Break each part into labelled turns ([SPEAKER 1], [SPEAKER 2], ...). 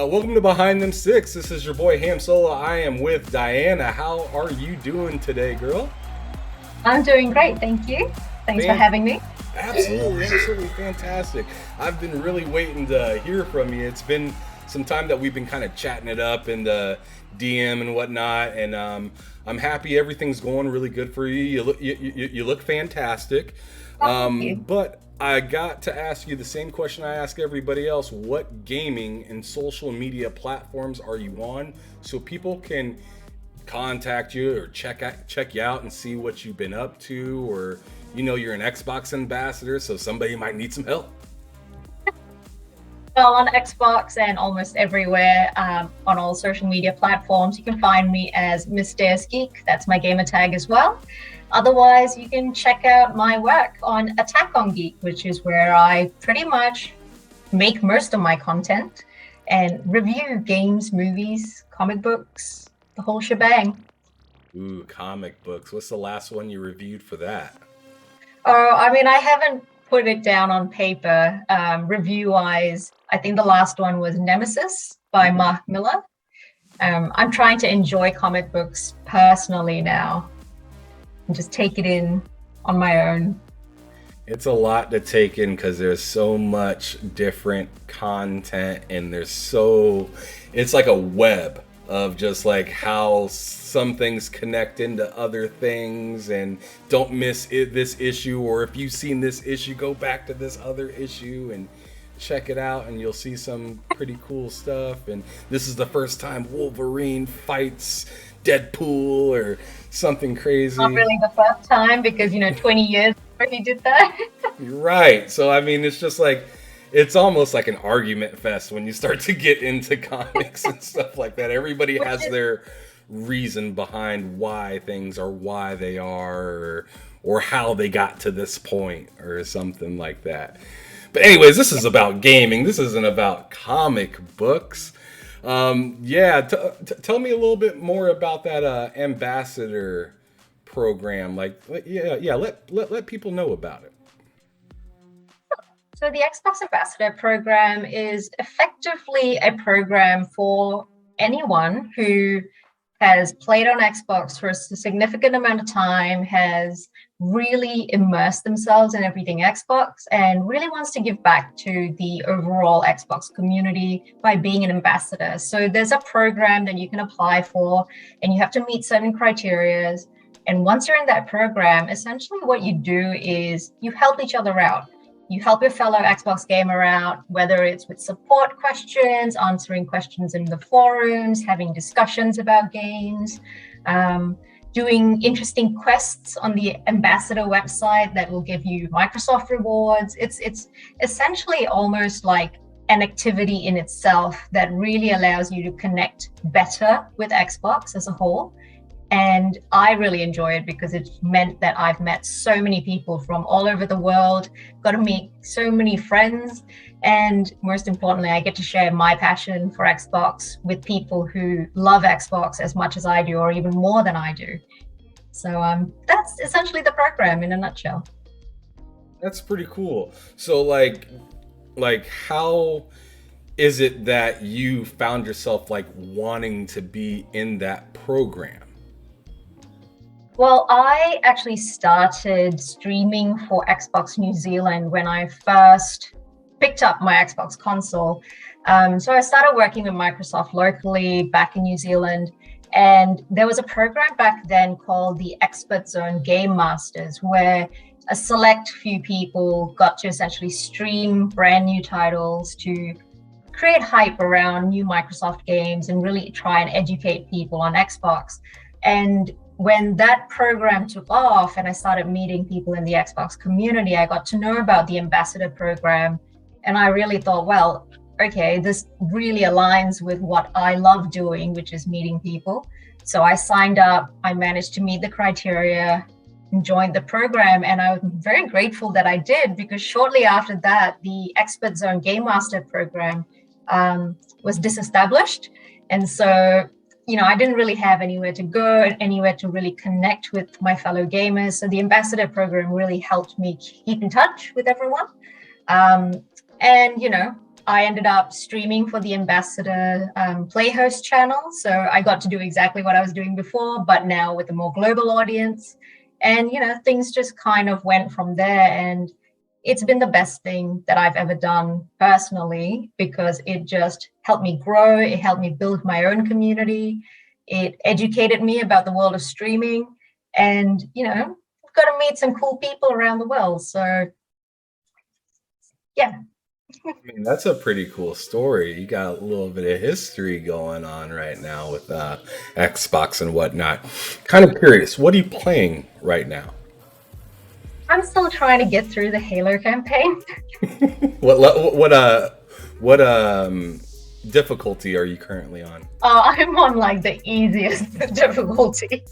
[SPEAKER 1] Welcome to Behind Them Six. This is your boy Ham Solo. I am with Diana. How are you doing today, girl?
[SPEAKER 2] I'm doing great, thank you. Thanks for
[SPEAKER 1] Fan-
[SPEAKER 2] having me.
[SPEAKER 1] absolutely fantastic. I've been really waiting to hear from you. It's been some time that we've been kind of chatting it up in the DM and whatnot, and I'm happy everything's going really good for you. You look fantastic.
[SPEAKER 2] Oh, thank you.
[SPEAKER 1] But I got to ask you the same question I ask everybody else. What gaming and social media platforms are you on so people can contact you or check you out and see what you've been up to, or you're an Xbox ambassador, so somebody might need some help.
[SPEAKER 2] Well, on Xbox and almost everywhere, on all social media platforms, you can find me as Miss DEUS Geek. That's my gamer tag as well. Otherwise, you can check out my work on Attack on Geek, which is where I pretty much make most of my content and review games, movies, comic books, the whole shebang.
[SPEAKER 1] Ooh, comic books. What's the last one you reviewed for that?
[SPEAKER 2] Oh, I mean, I haven't put it down on paper. Review-wise, I think the last one was Nemesis by Mark Miller. I'm trying to enjoy comic books personally now and just take it in on my own.
[SPEAKER 1] It's a lot to take in because there's so much different content, and it's like a web of just like how some things connect into other things, and don't miss this issue, or if you've seen this issue, go back to this other issue and check it out, and you'll see some pretty cool stuff. And this is the first time Wolverine fights Deadpool or something crazy.
[SPEAKER 2] Not really the first time because, 20 years ago he did that.
[SPEAKER 1] Right. So I mean, it's just like it's almost like an argument fest when you start to get into comics and stuff like that. Everybody has their reason behind why things are why they are, or how they got to this point or something like that. But anyways, this is about gaming. This isn't about comic books. Yeah, tell me a little bit more about that ambassador program. Let people know about it.
[SPEAKER 2] So the Xbox Ambassador program is effectively a program for anyone who has played on Xbox for a significant amount of time, has really immersed themselves in everything Xbox, and really wants to give back to the overall Xbox community by being an ambassador. So there's a program that you can apply for, and you have to meet certain criteria. And once you're in that program, essentially what you do is you help each other out. You help your fellow Xbox gamer out, whether it's with support questions, answering questions in the forums, having discussions about games, doing interesting quests on the Ambassador website that will give you Microsoft rewards. It's essentially almost like an activity in itself that really allows you to connect better with Xbox as a whole. And I really enjoy it because it meant that I've met so many people from all over the world, got to meet so many friends, and most importantly, I get to share my passion for Xbox with people who love Xbox as much as I do, or even more than I do. So that's essentially the program in a nutshell.
[SPEAKER 1] That's pretty cool. So like how is it that you found yourself like wanting to be in that program?
[SPEAKER 2] Well, I actually started streaming for Xbox New Zealand when I first picked up my Xbox console. So I started working with Microsoft locally back in New Zealand. And there was a program back then called the Expert Zone Game Masters, where a select few people got to essentially stream brand new titles to create hype around new Microsoft games and really try and educate people on Xbox. And when that program took off and I started meeting people in the Xbox community, I got to know about the Ambassador program. And I really thought, well, okay, this really aligns with what I love doing, which is meeting people. So I signed up, I managed to meet the criteria and joined the program. And I'm very grateful that I did, because shortly after that, the Expert Zone Game Master program was disestablished. And so I didn't really have anywhere to go and anywhere to really connect with my fellow gamers. So the Ambassador program really helped me keep in touch with everyone. And I ended up streaming for the Ambassador Playhost channel. So I got to do exactly what I was doing before, but now with a more global audience. And, things just kind of went from there. And it's been the best thing that I've ever done personally, because it just helped me grow. It helped me build my own community. It educated me about the world of streaming. And, I've got to meet some cool people around the world. So, yeah.
[SPEAKER 1] I mean, that's a pretty cool story. You got a little bit of history going on right now with Xbox and whatnot. Kind of curious, what are you playing right now?
[SPEAKER 2] I'm still trying to get through the Halo campaign.
[SPEAKER 1] What difficulty are you currently on?
[SPEAKER 2] I'm on like the easiest difficulty.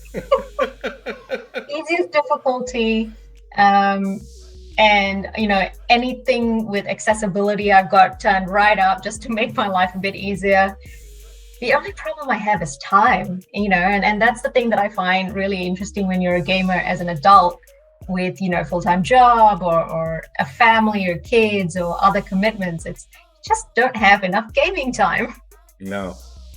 [SPEAKER 2] Easiest difficulty. And anything with accessibility I've got turned right up just to make my life a bit easier. The only problem I have is time, and that's the thing that I find really interesting when you're a gamer as an adult with full-time job or a family or kids or other commitments. It's just don't have enough gaming time.
[SPEAKER 1] No,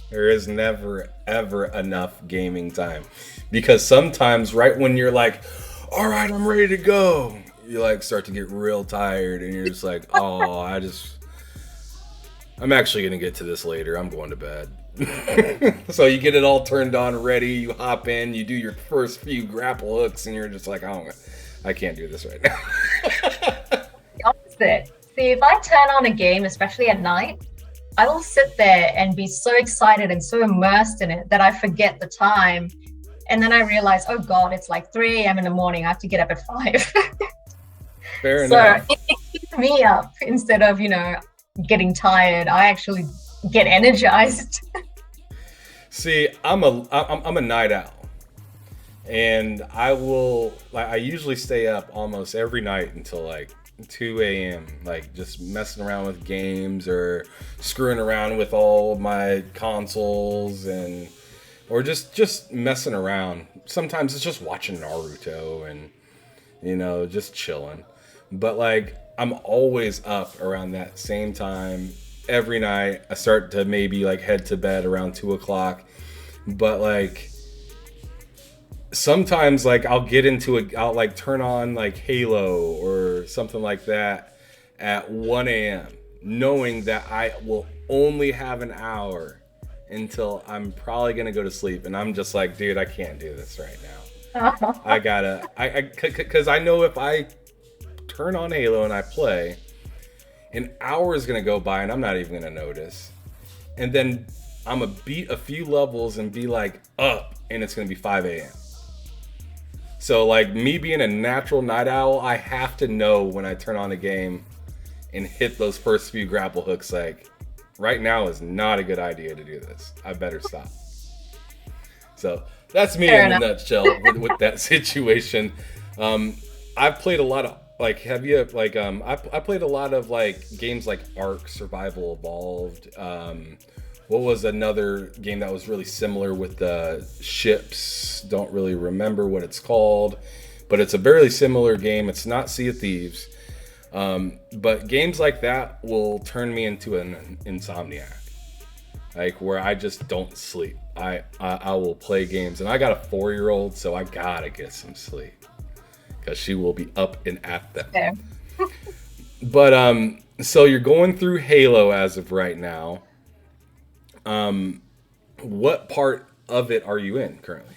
[SPEAKER 1] there is never ever enough gaming time, because sometimes right when you're like, all right, I'm ready to go, you like start to get real tired and you're just like, oh, I'm actually gonna get to this later, I'm going to bed. So you get it all turned on, ready, you hop in, you do your first few grapple hooks, and you're just like, oh, I can't do this right now.
[SPEAKER 2] The opposite. See, if I turn on a game, especially at night, I will sit there and be so excited and so immersed in it that I forget the time. And then I realize, oh God, it's like 3 a.m. in the morning. I have to get up at 5.
[SPEAKER 1] Fair enough.
[SPEAKER 2] So it keeps me up instead of, getting tired. I actually get energized.
[SPEAKER 1] See, I'm a night owl. And I usually stay up almost every night until like 2 a.m. like just messing around with games or screwing around with all of my consoles or just messing around. Sometimes it's just watching Naruto and just chilling. But like I'm always up around that same time every night. I start to maybe like head to bed around 2 o'clock, but like sometimes like I'll like turn on like Halo or something like that at 1 a.m. knowing that I will only have an hour until I'm probably gonna go to sleep, and I'm just like, dude, I can't do this right now. Because I know if I turn on Halo and I play, an hour is gonna go by and I'm not even gonna notice, and then I'm gonna beat a few levels and be like up, and it's gonna be 5 a.m. So like me being a natural night owl, I have to know when I turn on a game and hit those first few grapple hooks, like right now is not a good idea to do this. I better stop. So that's me in a nutshell with that situation. I've played a lot of like, have you like I played a lot of like games like Ark, Survival Evolved. What was another game that was really similar with the ships? Don't really remember what it's called, but it's a very similar game. It's not Sea of Thieves, but games like that will turn me into an insomniac, like where I just don't sleep. I will play games, and I got a 4-year-old, so I gotta get some sleep because she will be up and at them. Yeah. But so you're going through Halo as of right now. What part of it are you in currently?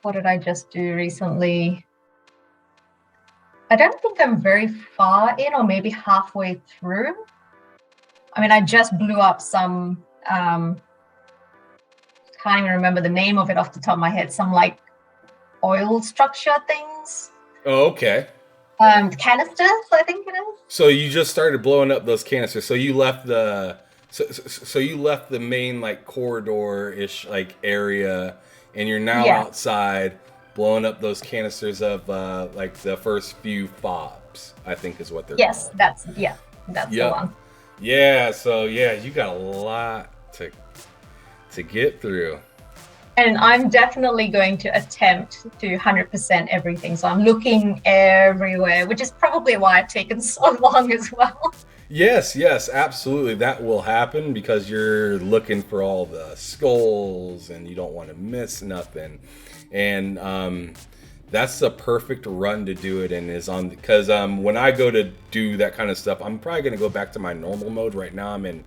[SPEAKER 2] What did I just do recently? I don't think I'm very far in, or maybe halfway through. I mean, I just blew up some, can't even remember the name of it off the top of my head, some like oil structure things.
[SPEAKER 1] Oh, okay.
[SPEAKER 2] Canisters, I think it is.
[SPEAKER 1] So you just started blowing up those canisters. So you left the so you left the main like corridor-ish like area, and you're now outside blowing up those canisters of like the first few fobs, I think is what they're called.
[SPEAKER 2] That's the one.
[SPEAKER 1] Yeah, so yeah, you got a lot to get through.
[SPEAKER 2] And I'm definitely going to attempt to 100% everything. So I'm looking everywhere, which is probably why it's taken so long as well.
[SPEAKER 1] Yes, absolutely. That will happen because you're looking for all the skulls and you don't want to miss nothing. And that's the perfect run to do it in is on because when I go to do that kind of stuff, I'm probably gonna go back to my normal mode. Right now I'm in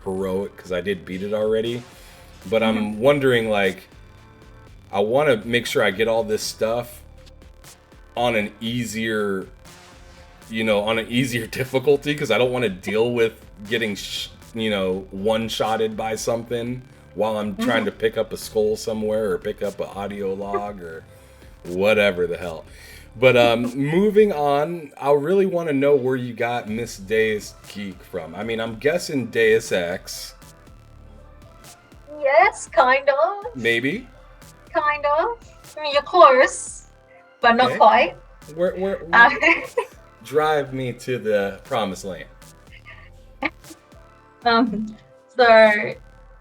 [SPEAKER 1] heroic because I did beat it already. But I'm wondering like I want to make sure I get all this stuff on an easier on an easier difficulty because I don't want to deal with getting, one-shotted by something while I'm trying to pick up a skull somewhere or pick up an audio log or whatever the hell. But moving on, I really want to know where you got Miss Deus Geek from. I mean, I'm guessing Deus Ex.
[SPEAKER 2] Yes, kind of.
[SPEAKER 1] Maybe.
[SPEAKER 2] Kind of. I mean, you're close, but not
[SPEAKER 1] Okay.
[SPEAKER 2] quite.
[SPEAKER 1] Where drive me to the promised land.
[SPEAKER 2] So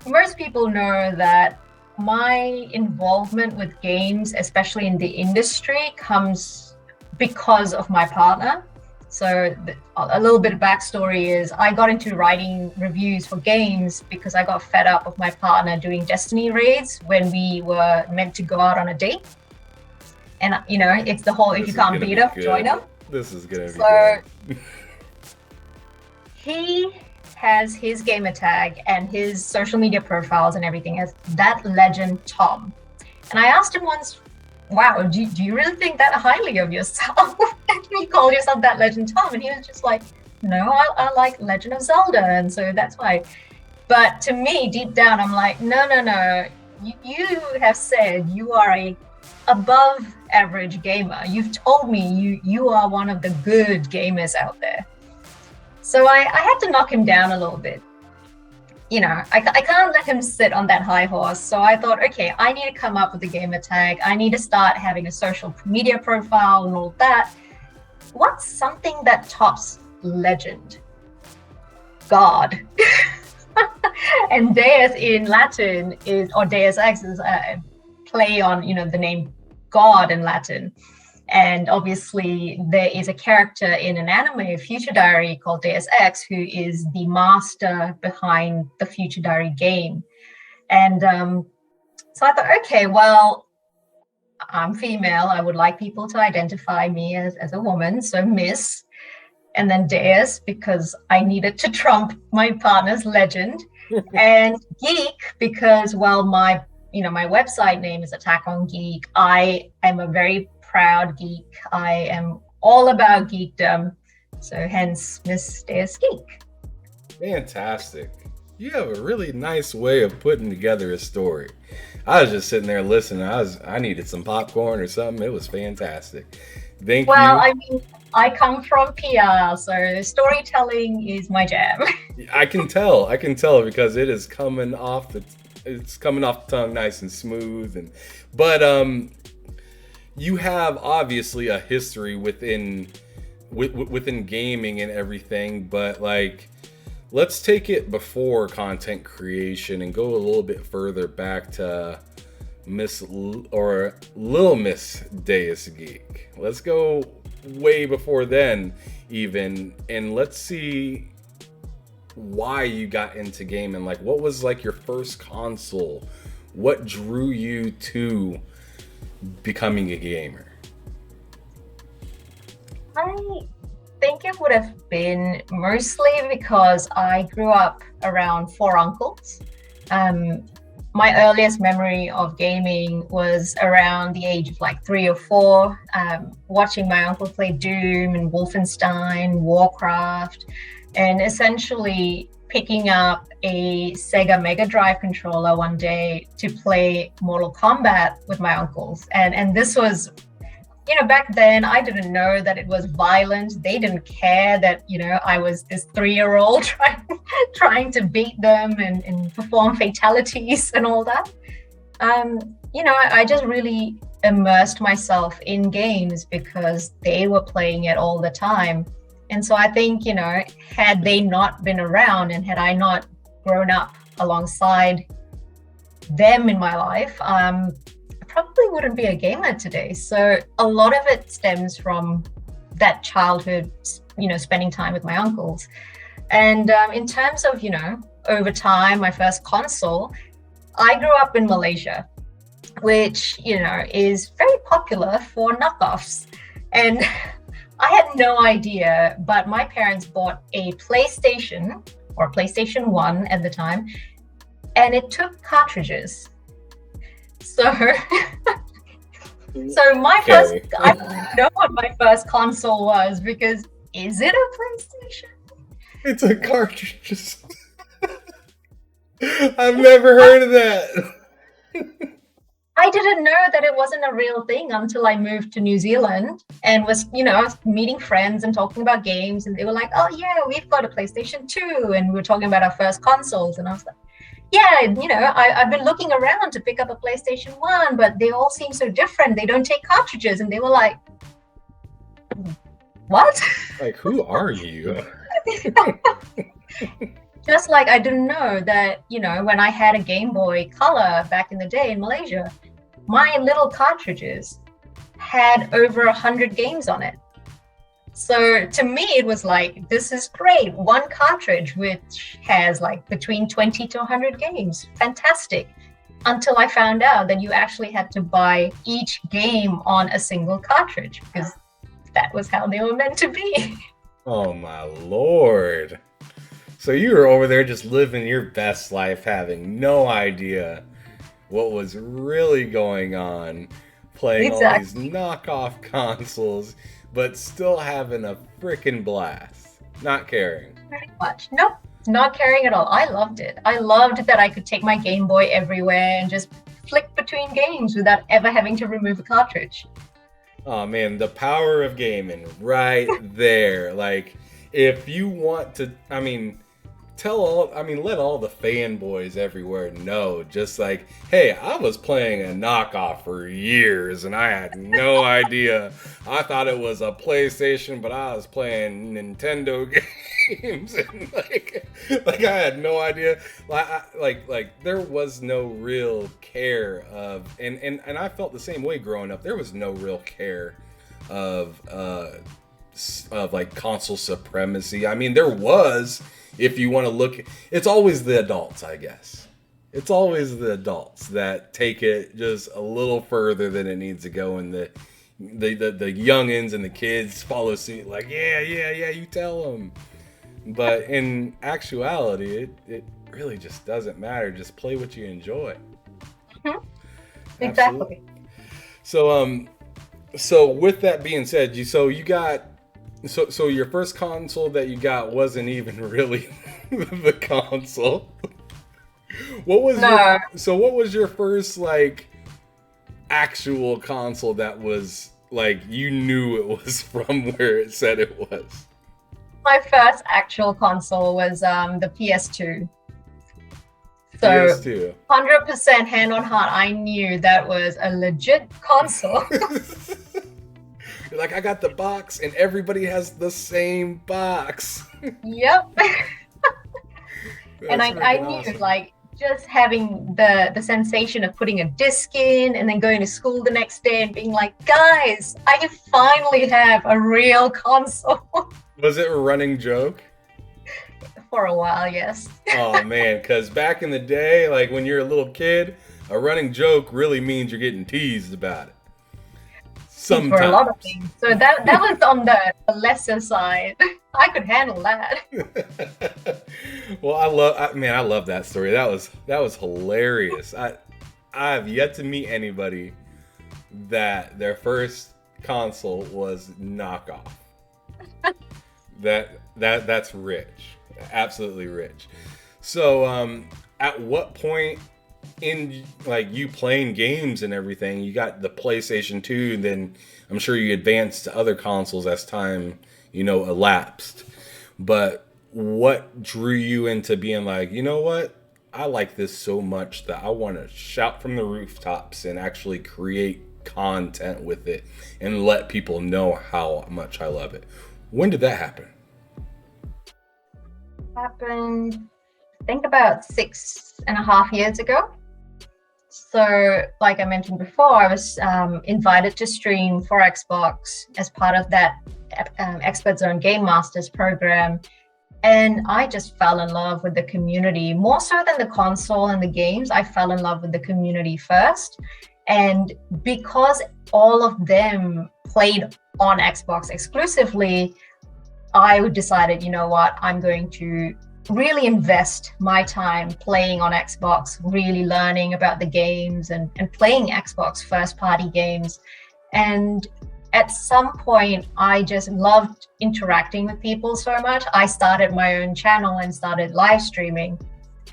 [SPEAKER 2] most people know that my involvement with games, especially in the industry, comes because of my partner. So a little bit of backstory is I got into writing reviews for games because I got fed up of my partner doing Destiny raids when we were meant to go out on a date. And it's the whole if you can't beat him, join him.
[SPEAKER 1] This is gonna be
[SPEAKER 2] So
[SPEAKER 1] good.
[SPEAKER 2] he has his gamer tag and his social media profiles and everything as that legend Tom. And I asked him once, wow, do you really think that highly of yourself? You call yourself that legend Tom? And he was just like, no, I like Legend of Zelda. And so that's why. But to me, deep down, I'm like, no. You have said you are a above average gamer. You've told me you are one of the good gamers out there. So I had to knock him down a little bit. I can't let him sit on that high horse. So I thought, okay, I need to come up with a gamer tag. I need to start having a social media profile and all that. What's something that tops legend? God. And Deus in Latin or Deus Ex is a play on, the name God in Latin. And obviously there is a character in an anime, Future Diary, called Deus Ex, who is the master behind the Future Diary game. And so I thought, okay, well, I'm female. I would like people to identify me as a woman. So Miss, and then Deus, because I needed to trump my partner's legend. And Geek, because my website name is Attack on Geek. I am a very proud geek. I am all about geekdom. So hence Miss Deus Geek.
[SPEAKER 1] Fantastic. You have a really nice way of putting together a story. I was just sitting there listening. I needed some popcorn or something. It was fantastic. Thank you.
[SPEAKER 2] Well, I mean, I come from PR, so storytelling is my jam.
[SPEAKER 1] I can tell because it is coming off the tongue nice and smooth but you have obviously a history within gaming and everything, but like let's take it before content creation and go a little bit further back to Little Miss Deus Geek. Let's go way before then even, and let's see why you got into gaming. Like what was like your first console? What drew you to becoming a gamer?
[SPEAKER 2] I think it would have been mostly because I grew up around 4 uncles. My earliest memory of gaming was around the age of like 3 or 4, watching my uncle play Doom and Wolfenstein, Warcraft, and essentially picking up a Sega Mega Drive controller one day to play Mortal Kombat with my uncles. And this was, back then I didn't know that it was violent. They didn't care that, I was this 3-year-old trying to beat them and perform fatalities and all that. I just really immersed myself in games because they were playing it all the time. And so I think, had they not been around and had I not grown up alongside them in my life, I probably wouldn't be a gamer today. So a lot of it stems from that childhood, spending time with my uncles. And in terms of, over time, my first console, I grew up in Malaysia, which, is very popular for knockoffs. And I had no idea, but my parents bought a PlayStation or PlayStation 1 at the time, and it took cartridges. So, I didn't know what my first console was, because is it a PlayStation?
[SPEAKER 1] It's a cartridge. I've never heard of that.
[SPEAKER 2] I didn't know that it wasn't a real thing until I moved to New Zealand and was, meeting friends and talking about games. And they were like, oh, yeah, we've got a PlayStation 2. And we were talking about our first consoles. And I was like, yeah, I've been looking around to pick up a PlayStation 1, but they all seem so different. They don't take cartridges. And they were like, what?
[SPEAKER 1] Like, who are you?
[SPEAKER 2] Just like I didn't know that, when I had a Game Boy Color back in the day in Malaysia, my little cartridges had over 100 games on it. So to me, it was like, this is great. One cartridge, which has like between 20 to 100 games. Fantastic. Until I found out that you actually had to buy each game on a single cartridge, because that was how they were meant to be.
[SPEAKER 1] Oh my Lord. So you were over there just living your best life, having no idea what was really going on, playing all these knockoff consoles, but still having a freaking blast. Not caring.
[SPEAKER 2] Pretty much. Nope. Not caring at all. I loved it. I loved that I could take my Game Boy everywhere and just flick between games without ever having to remove a cartridge.
[SPEAKER 1] Oh man, the power of gaming right there. Like, if you want to, let all the fanboys everywhere know, just like, hey, I was playing a knockoff for years and I had no idea. I thought it was a PlayStation, but I was playing Nintendo games, and like I had no idea. Like there was no real care of, and I felt the same way growing up. There was no real care of like console supremacy. I mean, there was. If you want to look, it's always the adults, I guess. It's always the adults that take it just a little further than it needs to go, and the youngins and the kids follow suit. Like, yeah, you tell them. But in actuality, it really just doesn't matter. Just play what you enjoy.
[SPEAKER 2] Mm-hmm. Exactly.
[SPEAKER 1] So with that being said, you got. So your first console that you got wasn't even really the console. What was your first like actual console that was like you knew it was from where it said it was?
[SPEAKER 2] My first actual console was the PS2. So
[SPEAKER 1] PS2.
[SPEAKER 2] 100% hand on heart, I knew that was a legit console.
[SPEAKER 1] You're like, I got the box, and everybody has the same box.
[SPEAKER 2] Yep. And I knew, awesome. Like, just having the sensation of putting a disc in and then going to school the next day and being like, guys, I finally have a real console.
[SPEAKER 1] Was it a running joke?
[SPEAKER 2] For a while, yes.
[SPEAKER 1] Oh, man, because back in the day, like when you're a little kid, a running joke really means you're getting teased about it. Sometimes.
[SPEAKER 2] For a lot of things. So that was on the lesser side. I could handle that.
[SPEAKER 1] Well, I love that story. That was hilarious. I've yet to meet anybody that their first console was knockoff. That's rich. Absolutely rich. So at what point in like you playing games and everything, you got the PlayStation 2, and then I'm sure you advanced to other consoles as time, elapsed. But what drew you into being like, you know what? I like this so much that I want to shout from the rooftops and actually create content with it and let people know how much I love it. When did that happen?
[SPEAKER 2] Happened, I think about 6.5 years ago. So, like I mentioned before, I was invited to stream for Xbox as part of that Expert Zone Game Masters program. And I just fell in love with the community more so than the console and the games. I fell in love with the community first. And because all of them played on Xbox exclusively, I decided, you know what, I'm going to really invest my time playing on Xbox, really learning about the games and playing Xbox first party games. And at some point, I just loved interacting with people so much. I started my own channel and started live streaming.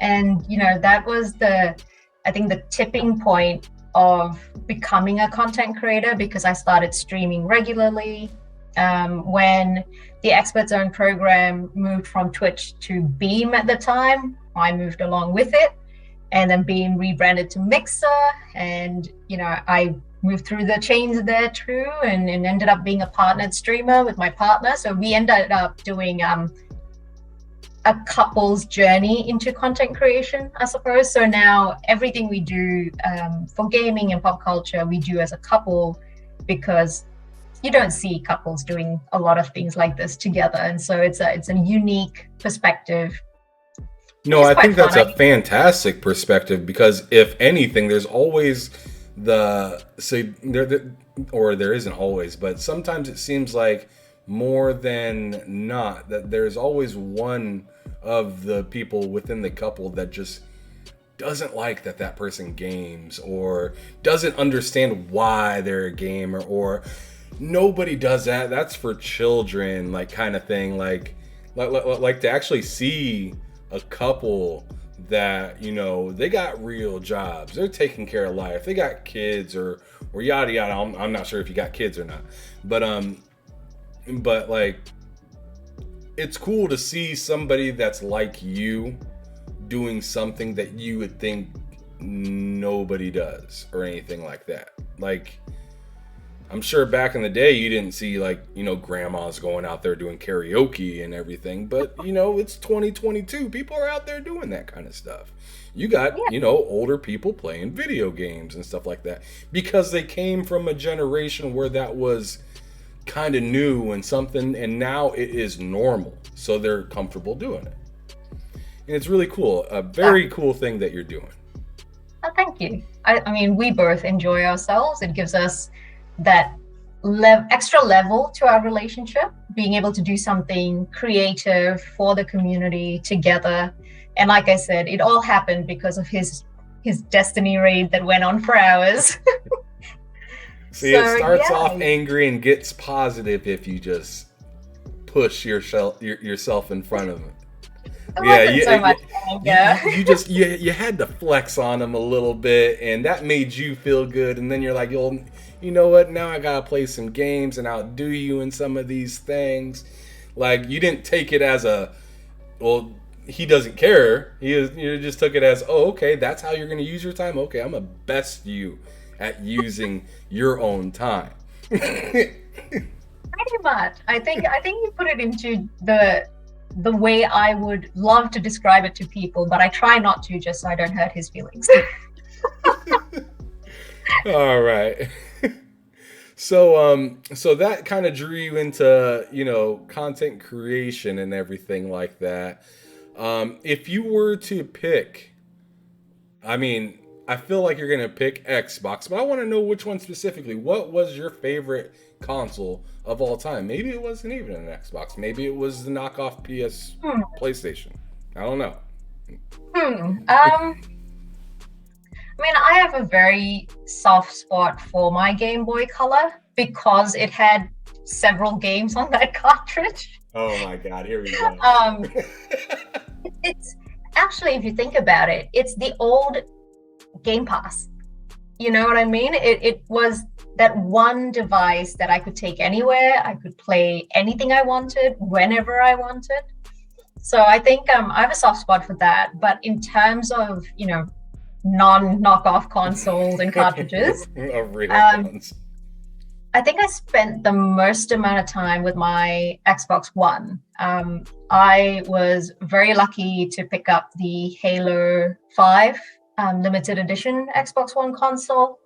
[SPEAKER 2] And, that was I think the tipping point of becoming a content creator, because I started streaming regularly. When the Expert Zone program moved from Twitch to Beam at the time, I moved along with it. And then Beam rebranded to Mixer. And, I moved through the chains there too, and ended up being a partnered streamer with my partner. So we ended up doing a couple's journey into content creation, I suppose. So now everything we do for gaming and pop culture, we do as a couple, because you don't see couples doing a lot of things like this together. And so it's a unique perspective.
[SPEAKER 1] No, I think that's a fantastic perspective, because if anything, there's always there isn't always, but sometimes it seems like more than not that there's always one of the people within the couple that just doesn't like that person games, or doesn't understand why they're a gamer, or nobody does that, that's for children, like kind of thing. Like to actually see a couple that, they got real jobs, they're taking care of life, they got kids or yada yada. I'm not sure if you got kids or not, but like, it's cool to see somebody that's like you doing something that you would think nobody does or anything like that. Like, I'm sure back in the day you didn't see grandmas going out there doing karaoke and everything, but it's 2022. People are out there doing that kind of stuff. You got, older people playing video games and stuff like that, because they came from a generation where that was kind of new and something, and now it is normal. So they're comfortable doing it. And it's really cool. A very cool thing that you're doing.
[SPEAKER 2] Oh, thank you. I mean, we both enjoy ourselves. It gives us that extra level to our relationship, being able to do something creative for the community together. And like I said, it all happened because of his Destiny raid that went on for hours.
[SPEAKER 1] See, it starts off angry and gets positive if you just push yourself in front of him. You had to flex on him a little bit, and that made you feel good. And then you're like, you know what? Now I gotta play some games and outdo you in some of these things. Like, you didn't take it as he doesn't care. You just took it as, oh, okay, that's how you're gonna use your time. Okay, I'm gonna best you at using your own time.
[SPEAKER 2] Pretty much. I think you put it into the way I would love to describe it to people, but I try not to, just so I don't hurt his feelings.
[SPEAKER 1] All right. So that kind of drew you into, content creation and everything like that. If you were to pick, I feel like you're going to pick Xbox, but I want to know which one specifically. What was your favorite console of all time? Maybe it wasn't even an Xbox. Maybe it was the knockoff PlayStation. I don't know.
[SPEAKER 2] I have a very soft spot for my Game Boy Color because it had several games on that cartridge.
[SPEAKER 1] Oh my God, here we go.
[SPEAKER 2] It's actually, if you think about it, it's the old Game Pass. You know what I mean? It was that one device that I could take anywhere. I could play anything I wanted, whenever I wanted. So I think I have a soft spot for that. But in terms of, non-knockoff consoles and cartridges, I think I spent the most amount of time with my Xbox One. I was very lucky to pick up the Halo 5 limited edition Xbox One console.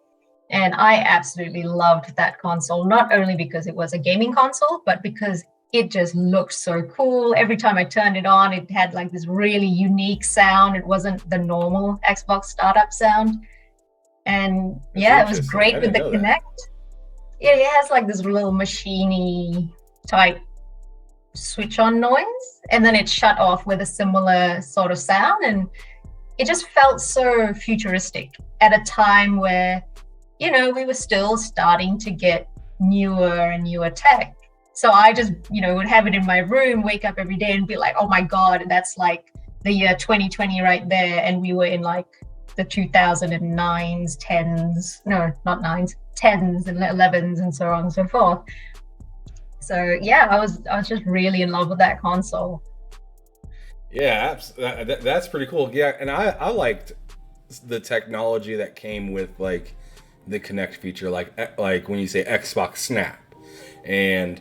[SPEAKER 2] And I absolutely loved that console, not only because it was a gaming console, but because it just looked so cool. Every time I turned it on, it had like this really unique sound. It wasn't the normal Xbox startup sound. And yeah, it was great with the Kinect. Yeah, it has like this little machiney type switch on noise, and then it shut off with a similar sort of sound, and it just felt so futuristic at a time where, you know, we were still starting to get newer and newer tech. So I just, you know, would have it in my room, wake up every day and be like, oh my God, that's like the year 2020 right there. And we were in like the 2009s, 10s, no, not 9s, 10s and 11s and so on and so forth. So yeah, I was just really in love with that console.
[SPEAKER 1] Yeah, that's pretty cool. Yeah, and I liked the technology that came with like the Kinect feature, like when you say Xbox Snap, and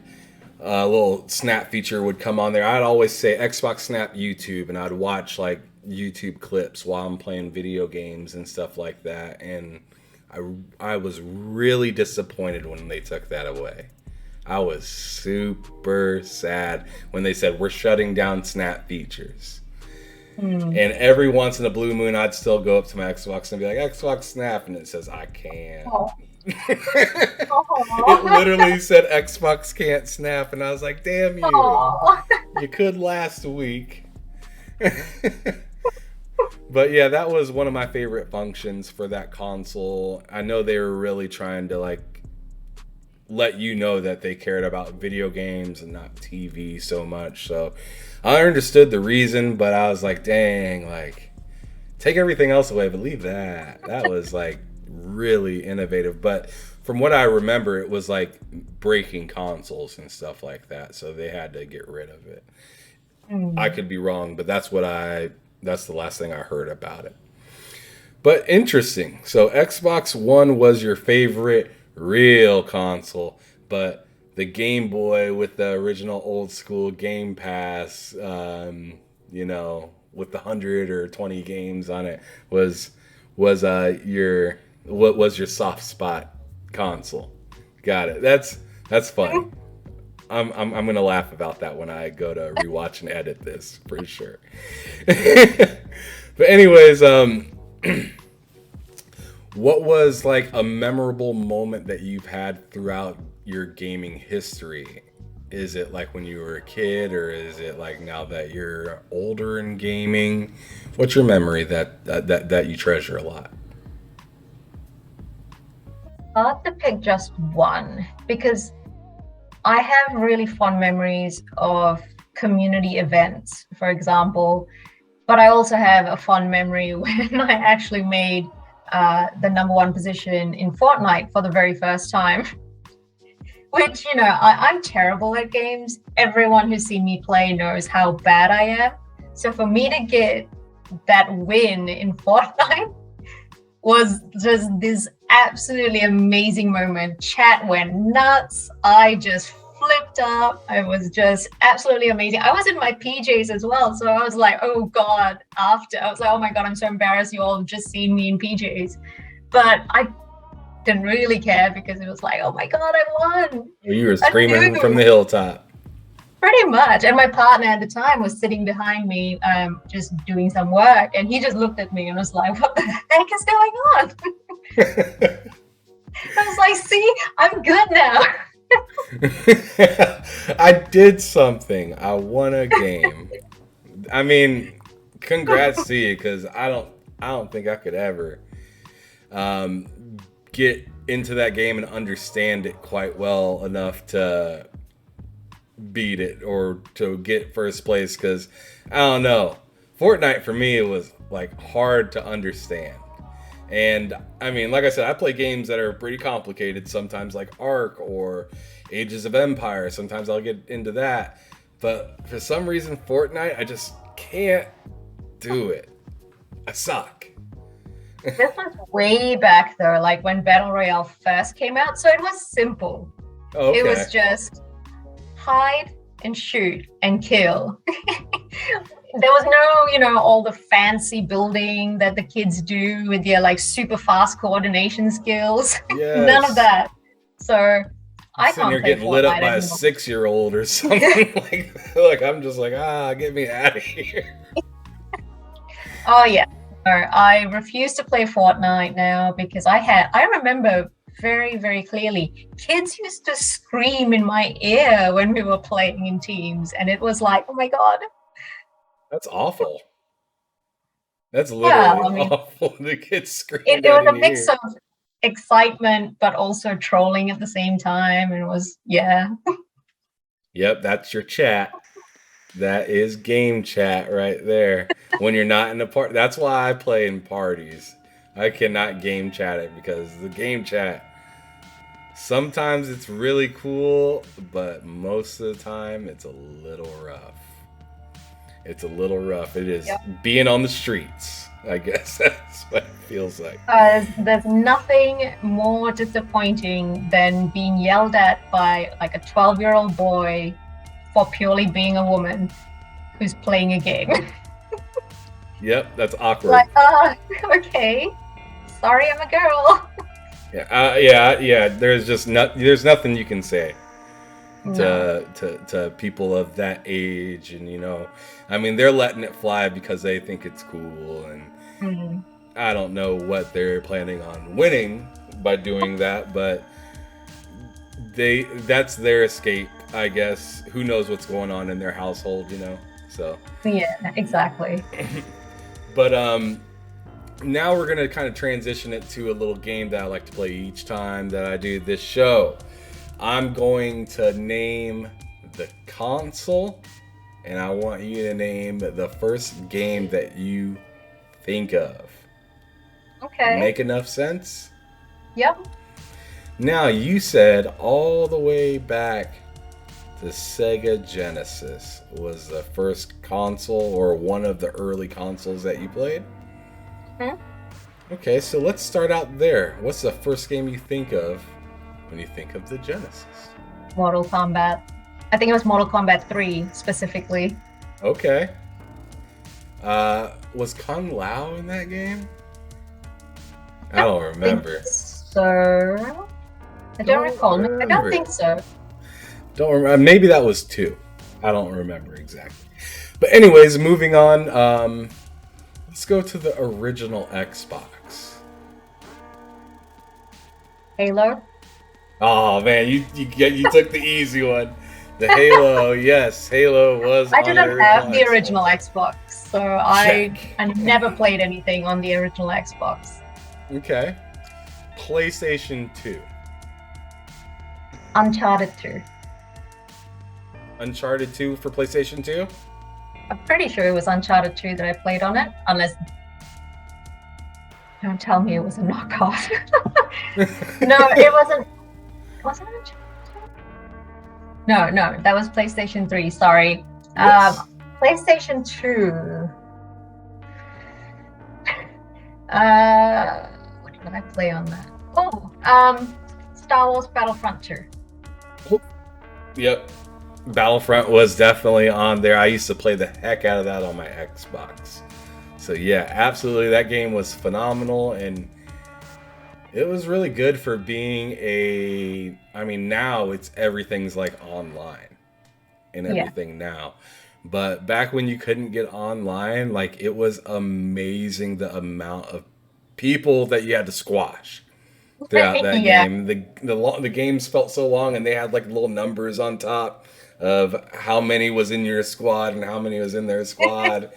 [SPEAKER 1] a little Snap feature would come on there. I'd always say Xbox Snap YouTube, and I'd watch like YouTube clips while I'm playing video games and stuff like that. And I was really disappointed when they took that away. I was super sad when they said we're shutting down Snap features. And every once in a blue moon, I'd still go up to my Xbox and be like, Xbox Snap, and it says I can't. Oh. It literally said Xbox can't snap, and I was like, damn you. Oh. You could last week. But yeah, that was one of my favorite functions for that console. I know they were really trying to like let you know that they cared about video games and not TV so much. So I understood the reason, but I was like, dang, like take everything else away, but leave that. That was like really innovative. But from what I remember, it was like breaking consoles and stuff like that. So they had to get rid of it. I could be wrong, but that's the last thing I heard about it. But interesting. So Xbox One was your favorite real console, but the Game Boy with the original old school Game Pass, you know, with the 100 or 20 games on it was your soft spot console. Got it. That's funny. I'm gonna laugh about that when I go to rewatch and edit this for sure. But anyways, what was like a memorable moment that you've had throughout your gaming history? Is it like when you were a kid, or is it like now that you're older in gaming? What's your memory that you treasure a lot?
[SPEAKER 2] Hard to pick just one, because I have really fond memories of community events, for example, but I also have a fond memory when I actually made the #1 position in Fortnite for the very first time. Which, you know, I'm terrible at games. Everyone who's seen me play knows how bad I am. So for me to get that win in Fortnite was just this absolutely amazing moment. Chat went nuts. I just flipped up. It was just absolutely amazing. I was in my PJs as well. So I was like, oh God, I was like, oh my God, I'm so embarrassed. You all have just seen me in PJs. But I didn't really care because it was like, oh my God, I won.
[SPEAKER 1] You were screaming from the hilltop.
[SPEAKER 2] Pretty much. And my partner at the time was sitting behind me, just doing some work. And he just looked at me and was like, what the heck is going on? I was like, see, I'm good now.
[SPEAKER 1] I did something. I won a game. I mean, congrats to you, because I don't think I could ever get into that game and understand it quite well enough to beat it or to get first place, because I don't know, Fortnite for me, it was like hard to understand. And I mean, like I said, I play games that are pretty complicated sometimes, like Ark or Ages of Empire. Sometimes I'll get into that, but for some reason Fortnite, I just can't do it. I suck.
[SPEAKER 2] This was way back though, like when Battle Royale first came out, so it was simple. Okay. It was just hide and shoot and kill. There was no, you know, all the fancy building that the kids do with their like super fast coordination skills. Yes. None of that. So I
[SPEAKER 1] Sitting
[SPEAKER 2] can't
[SPEAKER 1] here
[SPEAKER 2] play
[SPEAKER 1] getting lit up
[SPEAKER 2] Fortnite
[SPEAKER 1] by a
[SPEAKER 2] anymore.
[SPEAKER 1] 6-year-old or something like I'm just like, get me out of here.
[SPEAKER 2] Oh yeah. No, I refuse to play Fortnite now because I remember very, very clearly kids used to scream in my ear when we were playing in teams, and it was like, oh my God.
[SPEAKER 1] That's awful. That's
[SPEAKER 2] Yeah,
[SPEAKER 1] literally
[SPEAKER 2] I mean,
[SPEAKER 1] awful. The kids
[SPEAKER 2] it,
[SPEAKER 1] screamed
[SPEAKER 2] it
[SPEAKER 1] out
[SPEAKER 2] was
[SPEAKER 1] in
[SPEAKER 2] a
[SPEAKER 1] your
[SPEAKER 2] mix
[SPEAKER 1] ear.
[SPEAKER 2] of excitement but also trolling at the same time. And it was, yeah.
[SPEAKER 1] Yep, that's your chat. That is game chat right there. When you're not in the part, that's why I play in parties. I cannot game chat it because the game chat, sometimes it's really cool, but most of the time it's a little rough. It's a little rough. It is
[SPEAKER 2] Yep.
[SPEAKER 1] being on the streets. I guess that's what it feels like.
[SPEAKER 2] There's nothing more disappointing than being yelled at by like a 12-year-old boy for purely being a woman who's playing a game.
[SPEAKER 1] Yep, that's awkward.
[SPEAKER 2] Like, okay, sorry, I'm a girl.
[SPEAKER 1] Yeah. There's nothing you can say
[SPEAKER 2] No.
[SPEAKER 1] to people of that age, and I mean, they're letting it fly because they think it's cool, and
[SPEAKER 2] Mm.
[SPEAKER 1] I don't know what they're planning on winning by doing that, but that's their escape, I guess. Who knows what's going on in their household. So
[SPEAKER 2] Yeah, exactly.
[SPEAKER 1] but now we're gonna kind of transition it to a little game that I like to play each time that I do this show. I'm going to name the console, and I want you to name the first game that you think of.
[SPEAKER 2] Okay.
[SPEAKER 1] Make enough sense?
[SPEAKER 2] Yep.
[SPEAKER 1] Now, you said all the way back to Sega Genesis was the first console or one of the early consoles that you played?
[SPEAKER 2] Hmm?
[SPEAKER 1] Okay, so let's start out there. What's the first game you think of when you think of the Genesis?
[SPEAKER 2] Mortal Kombat. I think it was Mortal Kombat 3 specifically.
[SPEAKER 1] Okay. Was Kung Lao in that game? I don't remember.
[SPEAKER 2] So I don't recall. No, I don't think so.
[SPEAKER 1] Don't remember. Maybe that was 2. I don't remember exactly. But anyways, moving on. Let's go to the original Xbox.
[SPEAKER 2] Halo.
[SPEAKER 1] Oh man, you took the easy one. The Halo, yes, Halo was.
[SPEAKER 2] I
[SPEAKER 1] on
[SPEAKER 2] didn't have the original Xbox, so I never played anything on the original Xbox.
[SPEAKER 1] Okay. PlayStation 2.
[SPEAKER 2] Uncharted 2.
[SPEAKER 1] Uncharted 2 for PlayStation 2?
[SPEAKER 2] I'm pretty sure it was Uncharted 2 that I played on it, unless... Don't tell me it was a knockoff. No, it wasn't... Wasn't it Uncharted 2? No, that was PlayStation 3, sorry.
[SPEAKER 1] Yes.
[SPEAKER 2] PlayStation 2... what did I play on that? Star Wars Battlefront 2.
[SPEAKER 1] Yep. Battlefront was definitely on there. I used to play the heck out of that on my Xbox. So yeah, absolutely, that game was phenomenal, and it was really good for being now everything's like online and everything now. But back when you couldn't get online, like, it was amazing the amount of people that you had to squash throughout that game. The games felt so long, and they had like little numbers on top of how many was in your squad and how many was in their squad.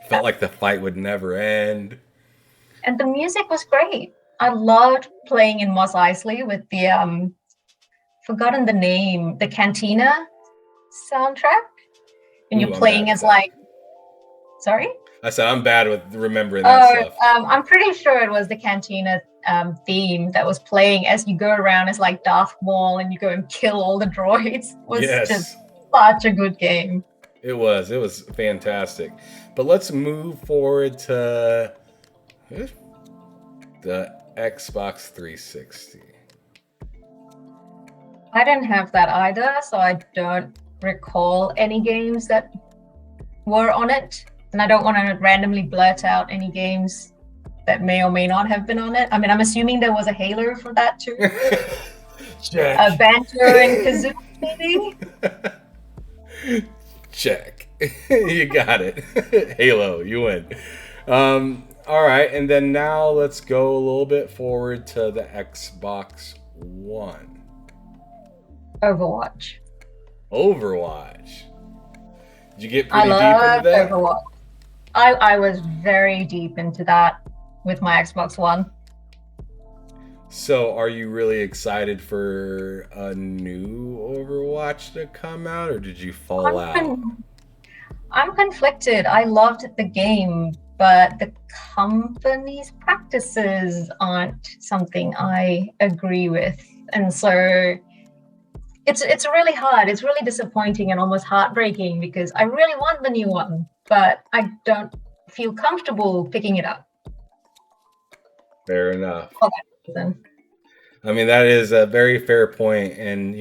[SPEAKER 1] Felt like the fight would never end.
[SPEAKER 2] And the music was great. I loved playing in Mos Eisley with the forgotten the name, the Cantina soundtrack. And you're playing as like, sorry?
[SPEAKER 1] I said I'm bad with remembering that stuff.
[SPEAKER 2] I'm pretty sure it was the Cantina theme that was playing as you go around as like Darth Maul and you go and kill all the droids. It was just such a good game.
[SPEAKER 1] It was fantastic. But let's move forward to the Xbox 360.
[SPEAKER 2] I didn't have that either, so I don't recall any games that were on it. And I don't want to randomly blurt out any games that may or may not have been on it. I mean, I'm assuming there was a Halo for that too.
[SPEAKER 1] Check.
[SPEAKER 2] Banjo and Kazooie, maybe?
[SPEAKER 1] Check. You got it. Halo, you win. All right, and then now let's go a little bit forward to the Xbox One.
[SPEAKER 2] Overwatch.
[SPEAKER 1] Overwatch. Did you get
[SPEAKER 2] I
[SPEAKER 1] pretty deep into
[SPEAKER 2] love
[SPEAKER 1] that?
[SPEAKER 2] Overwatch. I was very deep into that with my Xbox One.
[SPEAKER 1] So, are you really excited for a new Overwatch to come out, or did you fall out?
[SPEAKER 2] I'm conflicted. I loved the game, but the company's practices aren't something I agree with. And so it's really hard. It's really disappointing and almost heartbreaking because I really want the new one, but I don't feel comfortable picking it up
[SPEAKER 1] Fair enough.
[SPEAKER 2] for that reason.
[SPEAKER 1] I mean, that is a very fair point, and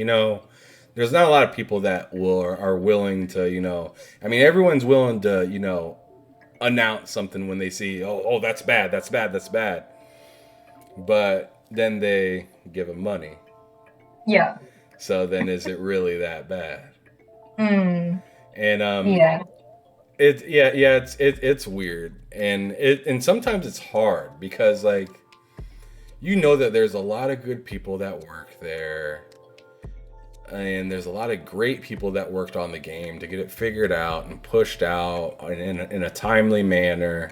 [SPEAKER 1] there's not a lot of people that are willing to, I mean, everyone's willing to, announce something when they see, oh, that's bad, that's bad, that's bad, but then they give them money.
[SPEAKER 2] Yeah.
[SPEAKER 1] So then, is it really that bad?
[SPEAKER 2] Mm,
[SPEAKER 1] And
[SPEAKER 2] yeah.
[SPEAKER 1] it's weird, and sometimes it's hard because like that there's a lot of good people that work there, and there's a lot of great people that worked on the game to get it figured out and pushed out in a timely manner.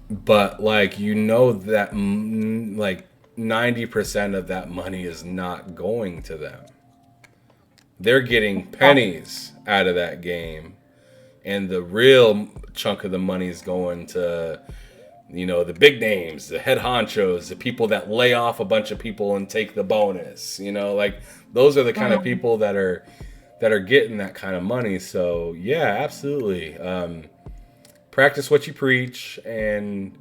[SPEAKER 1] But like that like 90% of that money is not going to them. They're getting pennies out of that game, and the real chunk of the money is going to the big names, the head honchos, the people that lay off a bunch of people and take the bonus. Like those are the kind of people that are getting that kind of money. So yeah, absolutely. Practice what you preach and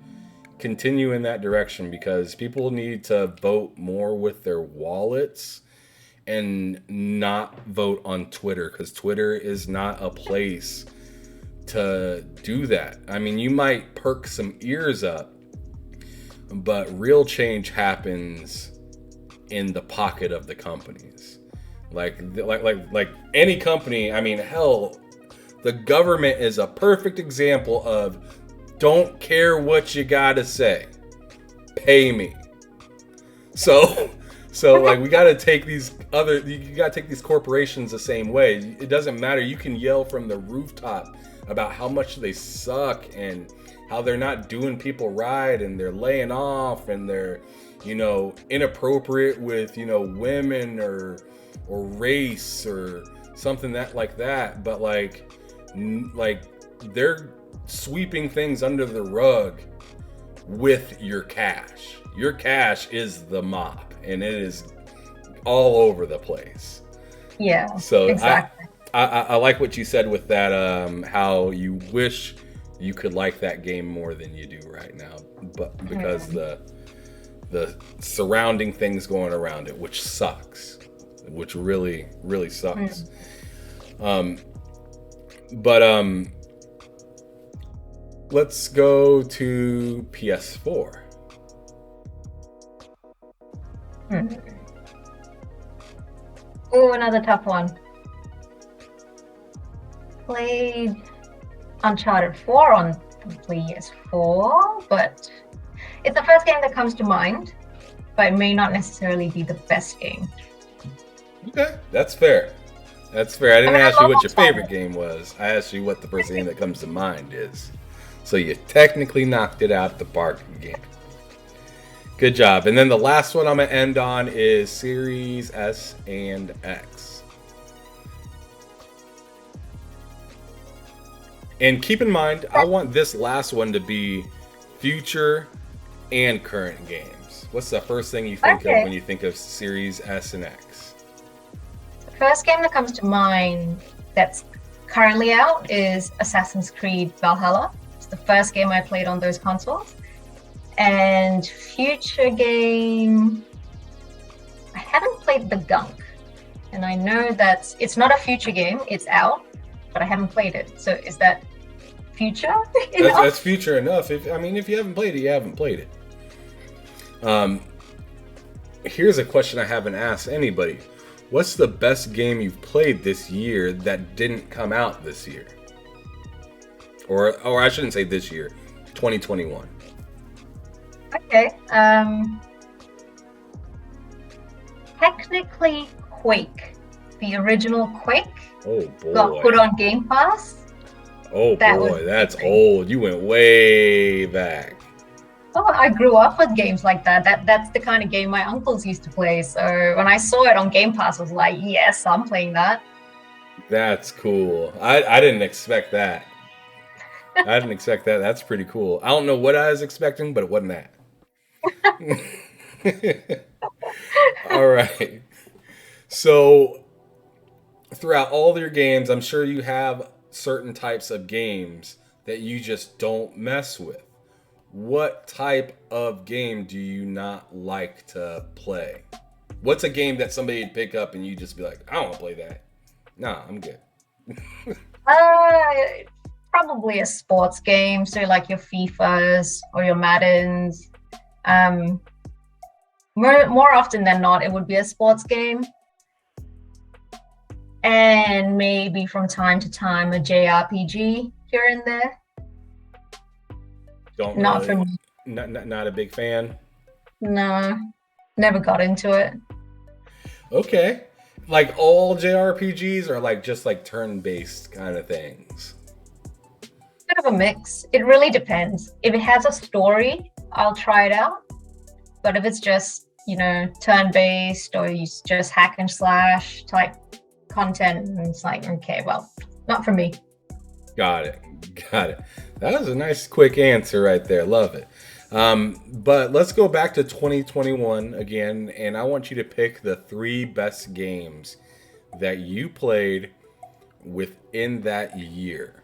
[SPEAKER 1] continue in that direction, because people need to vote more with their wallets and not vote on Twitter, because Twitter is not a place to do that. I mean, you might perk some ears up, but real change happens in the pocket of the companies. Like any company. I mean, hell, the government is a perfect example of don't care what you gotta say, pay me. So like we gotta take you gotta take these corporations the same way. It doesn't matter. You can yell from the rooftop about how much they suck and how they're not doing people right and they're laying off and they're inappropriate with women or race or something like that, but like they're sweeping things under the rug with your cash. Your cash is the mop, and it is all over the place.
[SPEAKER 2] Yeah.
[SPEAKER 1] So
[SPEAKER 2] exactly.
[SPEAKER 1] I like what you said with that, how you wish you could like that game more than you do right now, but because the surrounding things going around it, which sucks, which really, really sucks. Let's go to PS4.
[SPEAKER 2] Oh, another tough one. Played Uncharted 4 on the PS4, but it's the first game that comes to mind, but it may not necessarily be the best game.
[SPEAKER 1] Okay, that's fair. That's fair. I didn't ask you what your favorite game was. I asked you what the first game that comes to mind is. So you technically knocked it out the park again. Good job. And then the last one I'm going to end on is Series S and X. And keep in mind, I want this last one to be future and current games. What's the first thing you think of when you think of Series S and X?
[SPEAKER 2] The first game that comes to mind that's currently out is Assassin's Creed Valhalla. It's the first game I played on those consoles. And future game, I haven't played The Gunk. And I know that it's not a future game, it's out, but I haven't played it. So is that future enough?
[SPEAKER 1] That's future enough. If you haven't played it, you haven't played it. here's a question I haven't asked anybody. What's the best game you've played this year that didn't come out this year? Or I shouldn't say this year, 2021.
[SPEAKER 2] Okay. Technically, Quake, the original Quake,
[SPEAKER 1] Oh boy.
[SPEAKER 2] got put on Game Pass.
[SPEAKER 1] Oh boy, that's old. You went way back.
[SPEAKER 2] Oh, I grew up with games like that. That's the kind of game my uncles used to play. So when I saw it on Game Pass, I was like, yes, I'm playing that.
[SPEAKER 1] That's cool. I didn't expect that. I didn't expect that. That's pretty cool. I don't know what I was expecting, but it wasn't that. All right. So throughout all your games, I'm sure you have certain types of games that you just don't mess with. What type of game do you not like to play? What's a game that somebody would pick up and you just be like, I don't want to play that. Nah, I'm good.
[SPEAKER 2] Probably a sports game, so like your FIFAs or your Maddens. More often than not, it would be a sports game. And maybe from time to time a JRPG here and there. Not for me.
[SPEAKER 1] Not a big fan.
[SPEAKER 2] No, never got into it.
[SPEAKER 1] Okay. Like all JRPGs or like just like turn-based kind of things?
[SPEAKER 2] Bit of a mix. It really depends. If it has a story, I'll try it out. But if it's just, turn-based or you just hack and slash type content, and it's like, okay, well, not for me.
[SPEAKER 1] Got it. That was a nice quick answer right there. Love it. But let's go back to 2021 again, and I want you to pick the 3 best games that you played within that year.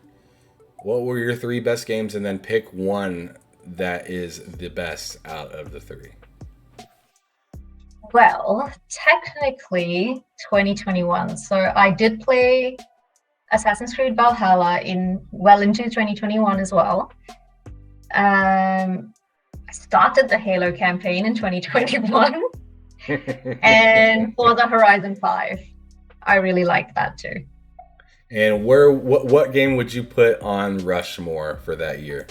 [SPEAKER 1] What were your 3 best games, and then pick one that is the best out of the 3.
[SPEAKER 2] Well, technically 2021. So I did play Assassin's Creed Valhalla into 2021 as well. I started the Halo campaign in 2021 and Forza Horizon 5. I really liked that too.
[SPEAKER 1] And what game would you put on Rushmore for that year?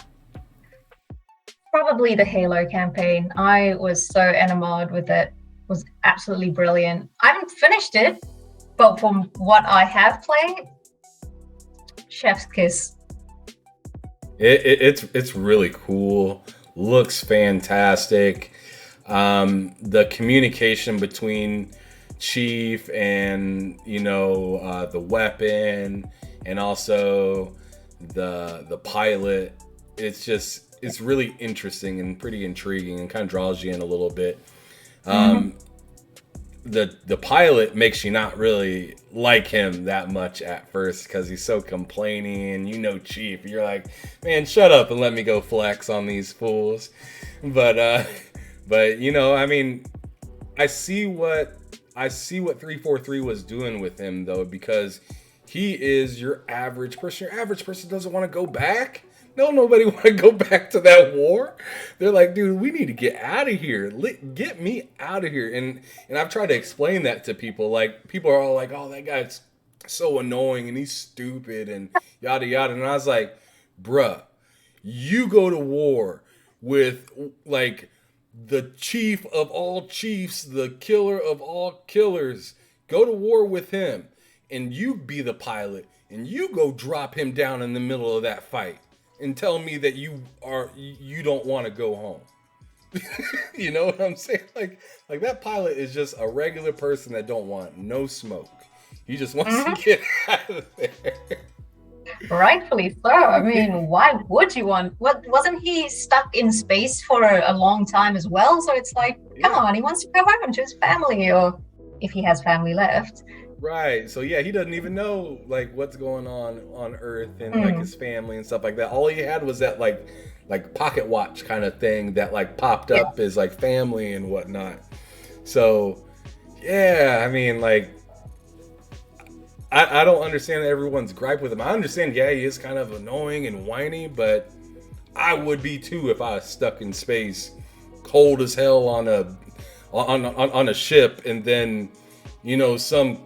[SPEAKER 2] Probably the Halo campaign. I was so enamored with it. It was absolutely brilliant. I haven't finished it, but from what I have played, chef's kiss.
[SPEAKER 1] It's really cool. Looks fantastic. The communication between Chief and the weapon, and also the pilot. It's really interesting and pretty intriguing, and kind of draws you in a little bit. The pilot makes you not really like him that much at first because he's so complaining, and Chief, you're like, man, shut up and let me go flex on these fools. But I mean, I see what 343 was doing with him though, because he is your average person. Your average person doesn't want to go back. No, nobody want to go back to that war. They're like, dude, we need to get out of here. Get me out of here. And I've tried to explain that to people. Like, people are all like, oh, that guy's so annoying and he's stupid and yada yada. And I was like, bruh, you go to war with like the chief of all chiefs, the killer of all killers. Go to war with him, and you be the pilot, and you go drop him down in the middle of that fight. And tell me that you don't want to go home. You know what I'm saying? Like that pilot is just a regular person that don't want no smoke. He just wants to get out of there.
[SPEAKER 2] Rightfully so. I mean, why would you want? Wasn't he stuck in space for a long time as well? So it's like, come on, he wants to go home to his family, or if he has family left.
[SPEAKER 1] Right. So yeah, he doesn't even know like what's going on Earth and like his family and stuff like that. All he had was that like pocket watch kind of thing that like popped up as like family and whatnot. So yeah, I mean, like I don't understand everyone's gripe with him. I understand, he is kind of annoying and whiny, but I would be too if I was stuck in space, cold as hell on on a ship, and then, you know, some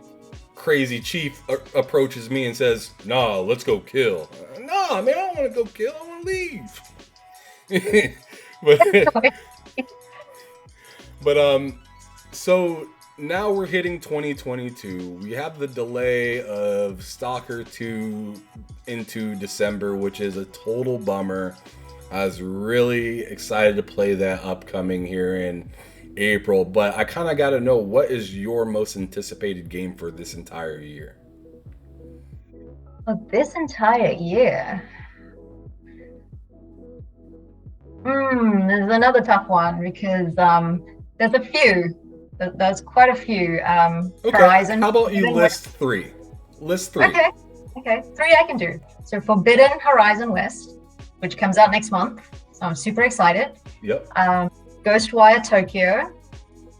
[SPEAKER 1] crazy chief approaches me and says, "Nah, let's go kill." Nah, man, I don't want to go kill. I want to leave. but but so now we're hitting 2022. We have the delay of Stalker 2 into December, which is a total bummer. I was really excited to play that upcoming here in April, but I kind of got to know, what is your most anticipated game for this entire year?
[SPEAKER 2] This entire year. There's another tough one because there's a few. There's quite a few.
[SPEAKER 1] Okay.
[SPEAKER 2] Horizon.
[SPEAKER 1] How about you list three? List three.
[SPEAKER 2] Okay. Three I can do. So Forbidden Horizon West, which comes out next month. So I'm super excited.
[SPEAKER 1] Yep.
[SPEAKER 2] Ghostwire Tokyo,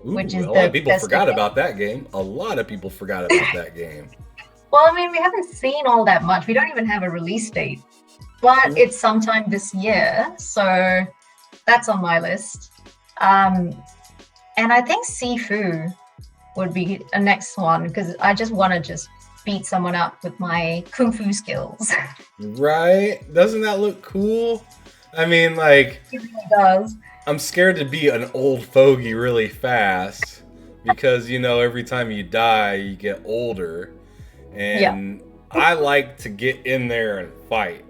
[SPEAKER 1] which is a lot of people forgot about that game. A lot of people forgot about that game.
[SPEAKER 2] Well, I mean, we haven't seen all that much. We don't even have a release date, but it's sometime this year, so that's on my list. And I think Sifu would be a next one because I just want to beat someone up with my kung fu skills.
[SPEAKER 1] Right? Doesn't that look cool? I mean, like,
[SPEAKER 2] It really does.
[SPEAKER 1] I'm scared to be an old fogey really fast because, you know, every time you die, you get older. And I like to get in there and fight.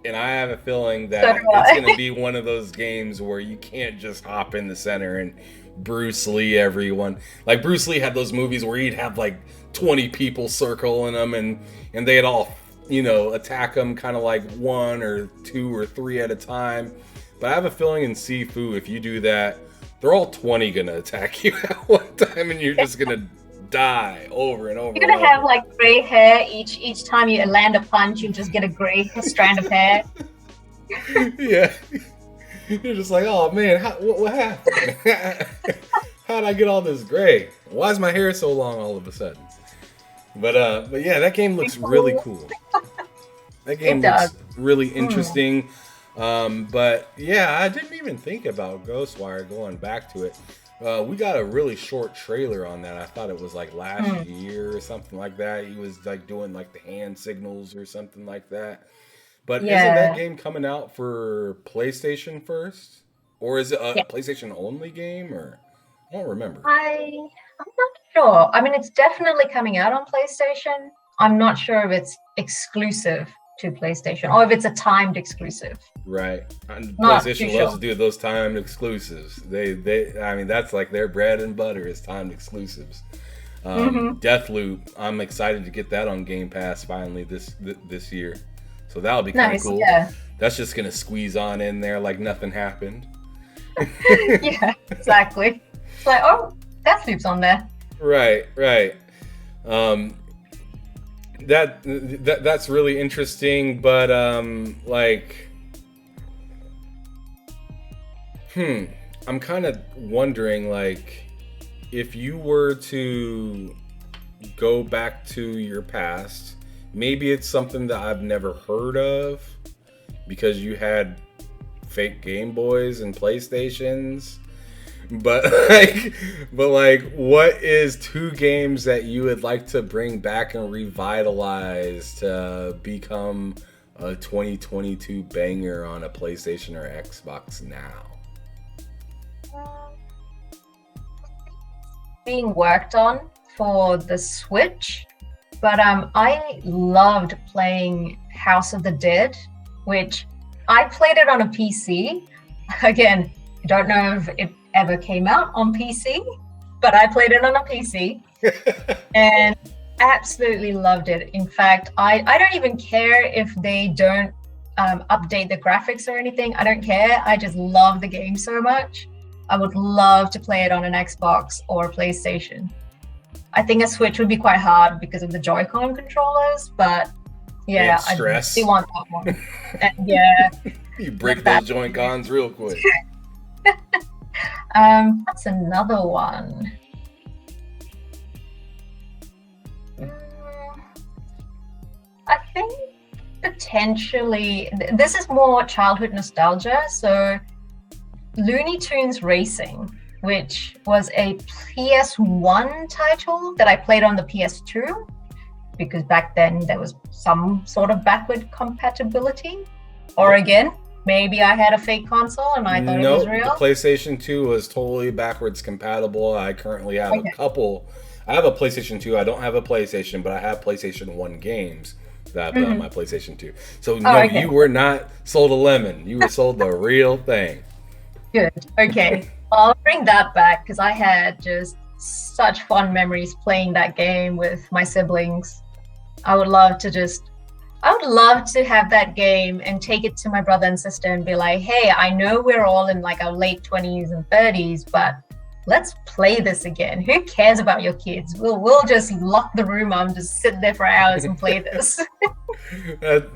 [SPEAKER 1] And I have a feeling that it's going to be one of those games where you can't just hop in the center and Bruce Lee everyone. Like, Bruce Lee had those movies where he'd have like 20 people circling him and they'd all, you know, attack him kind of like 1 or 2 or 3 at a time. But I have a feeling in Sifu, if you do that, they're all 20 going to attack you at one time and you're just going to die over and over.
[SPEAKER 2] You're gonna have like gray hair each time you land a punch. You just get a gray strand of hair.
[SPEAKER 1] Yeah, you're just like, oh man, what happened? How'd I get all this gray? Why is my hair so long all of a sudden? But yeah, that game looks really cool. That game looks really interesting. But yeah, I didn't even think about Ghostwire going back to it. We got a really short trailer on that. I thought it was like last year or something like that. He was like doing like the hand signals or something like that. But isn't that game coming out for PlayStation first? Or is it a PlayStation only game? Or I don't remember.
[SPEAKER 2] I'm not sure. I mean, it's definitely coming out on PlayStation. I'm not sure if it's exclusive to PlayStation or if it's a timed exclusive.
[SPEAKER 1] Right. And PlayStation loves to do those timed exclusives. They I mean, that's like their bread and butter is timed exclusives. Deathloop, I'm excited to get that on Game Pass finally this year. So that'll be kind of cool. Yeah. That's just gonna squeeze on in there like nothing happened.
[SPEAKER 2] Yeah, exactly. It's like, oh, Deathloop's on there.
[SPEAKER 1] Right. That's really interesting, but like, I'm kind of wondering, like, if you were to go back to your past, maybe it's something that I've never heard of because you had fake Game Boys and PlayStations. But like, what is 2 games that you would like to bring back and revitalize to become a 2022 banger on a PlayStation or Xbox now?
[SPEAKER 2] Being worked on for the Switch, but I loved playing House of the Dead, which I played it on a PC. Again, I don't know if it ever came out on PC, but I played it on a PC and absolutely loved it. In fact, I don't even care if they don't update the graphics or anything. I don't care. I just love the game so much. I would love to play it on an Xbox or a PlayStation. I think a Switch would be quite hard because of the Joy-Con controllers, but yeah, I really want that one. And yeah,
[SPEAKER 1] you break those Joy-Cons real quick.
[SPEAKER 2] That's another one. I think potentially, this is more childhood nostalgia. So Looney Tunes Racing, which was a PS1 title that I played on the PS2, because back then there was some sort of backward compatibility. Or
[SPEAKER 1] Yep.
[SPEAKER 2] again, maybe I had a fake console and I thought it was
[SPEAKER 1] Nope, the
[SPEAKER 2] real.
[SPEAKER 1] PlayStation 2 was totally backwards compatible. I currently have a
[SPEAKER 2] Okay.
[SPEAKER 1] couple. I have a PlayStation 2. I don't have a PlayStation, but I have PlayStation 1 games that I play on
[SPEAKER 2] Hmm.
[SPEAKER 1] my PlayStation 2. So
[SPEAKER 2] Oh,
[SPEAKER 1] no,
[SPEAKER 2] okay.
[SPEAKER 1] you were not sold a lemon. You were sold the real thing.
[SPEAKER 2] Good. Okay. I'll bring that back because I had just such fun memories playing that game with my siblings. I would love to just, I would love to have that game and take it to my brother and sister and be like, hey, I know we're all in like our late 20s and 30s, but let's play this again. Who cares about your kids? We'll just lock the room up and just sit there for hours and play this.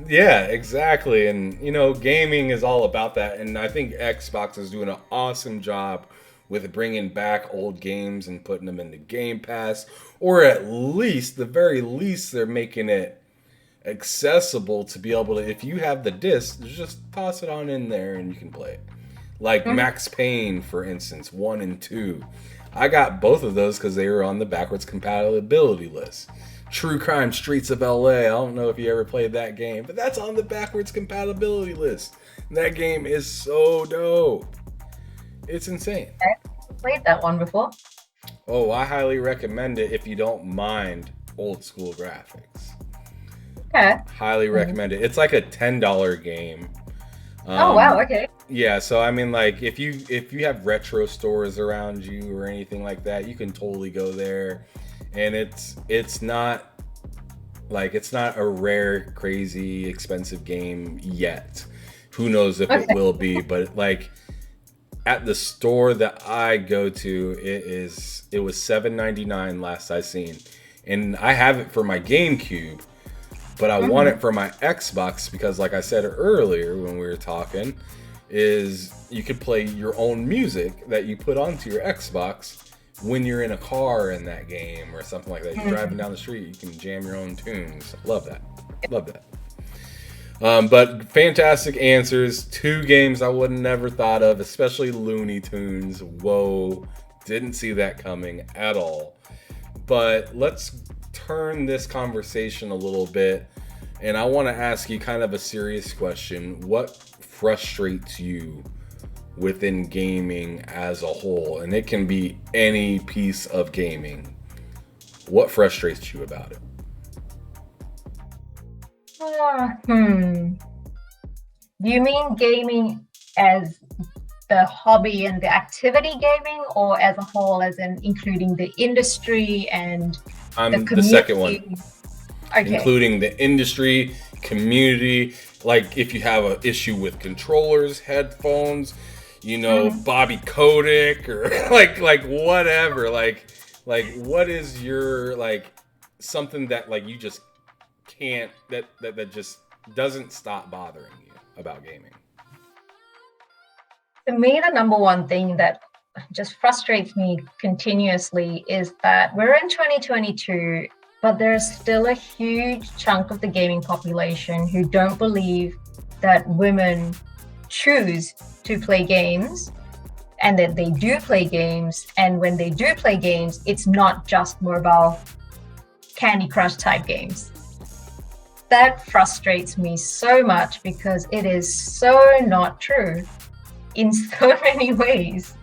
[SPEAKER 1] Yeah, exactly. And gaming is all about that. And I think Xbox is doing an awesome job with bringing back old games and putting them into Game Pass, or at least, the very least, they're making it accessible to be able to. If you have the disc, just toss it on in there and you can play it. Like
[SPEAKER 2] Mhm.
[SPEAKER 1] Max Payne, for instance, 1 and 2. I got both of those because they were on the backwards compatibility list. True Crime Streets of LA. I don't know if you ever played that game, but that's on the backwards compatibility list. And that game is so dope. It's insane.
[SPEAKER 2] I've played that one before.
[SPEAKER 1] Oh, I highly recommend it if you don't mind old school graphics.
[SPEAKER 2] Okay.
[SPEAKER 1] Highly recommend it. It's like a $10 game.
[SPEAKER 2] Oh wow, okay.
[SPEAKER 1] Yeah, so I mean, like, if you have retro stores around you or anything like that, you can totally go there, and it's not it's not a rare, crazy, expensive game yet. Who knows if it
[SPEAKER 2] Okay.
[SPEAKER 1] will be? But like at the store that I go to, it was $7.99 last I seen, and I have it for my GameCube. But I want
[SPEAKER 2] Hmm.
[SPEAKER 1] it for my Xbox because, like I said earlier when we were talking, is you could play your own music that you put onto your Xbox when you're in a car in that game or something like that. You're driving down the street, you can jam your own tunes. Love that. Love that. But fantastic answers. Two games I would have never thought of, especially Looney Tunes. Whoa, didn't see that coming at all. But let's turn this conversation a little bit, and I want to ask you kind of a serious question. What frustrates you within gaming as a whole? And it can be any piece of gaming. What frustrates you about it?
[SPEAKER 2] Hmm. Do you mean gaming as the hobby and the activity gaming, or as a whole, as in including the industry and the
[SPEAKER 1] I'm the second one,
[SPEAKER 2] community? Okay.
[SPEAKER 1] including the industry, community. Like if you have an issue with controllers, headphones,
[SPEAKER 2] Mhm.
[SPEAKER 1] Bobby Kotick or like whatever. Like what is your something that you just can't that just doesn't stop bothering you about gaming?
[SPEAKER 2] To me, the number one thing that just frustrates me continuously is that we're in 2022, but there's still a huge chunk of the gaming population who don't believe that women choose to play games and that they do play games. And when they do play games, it's not just mobile Candy Crush type games. That frustrates me so much because it is so not true in so many ways.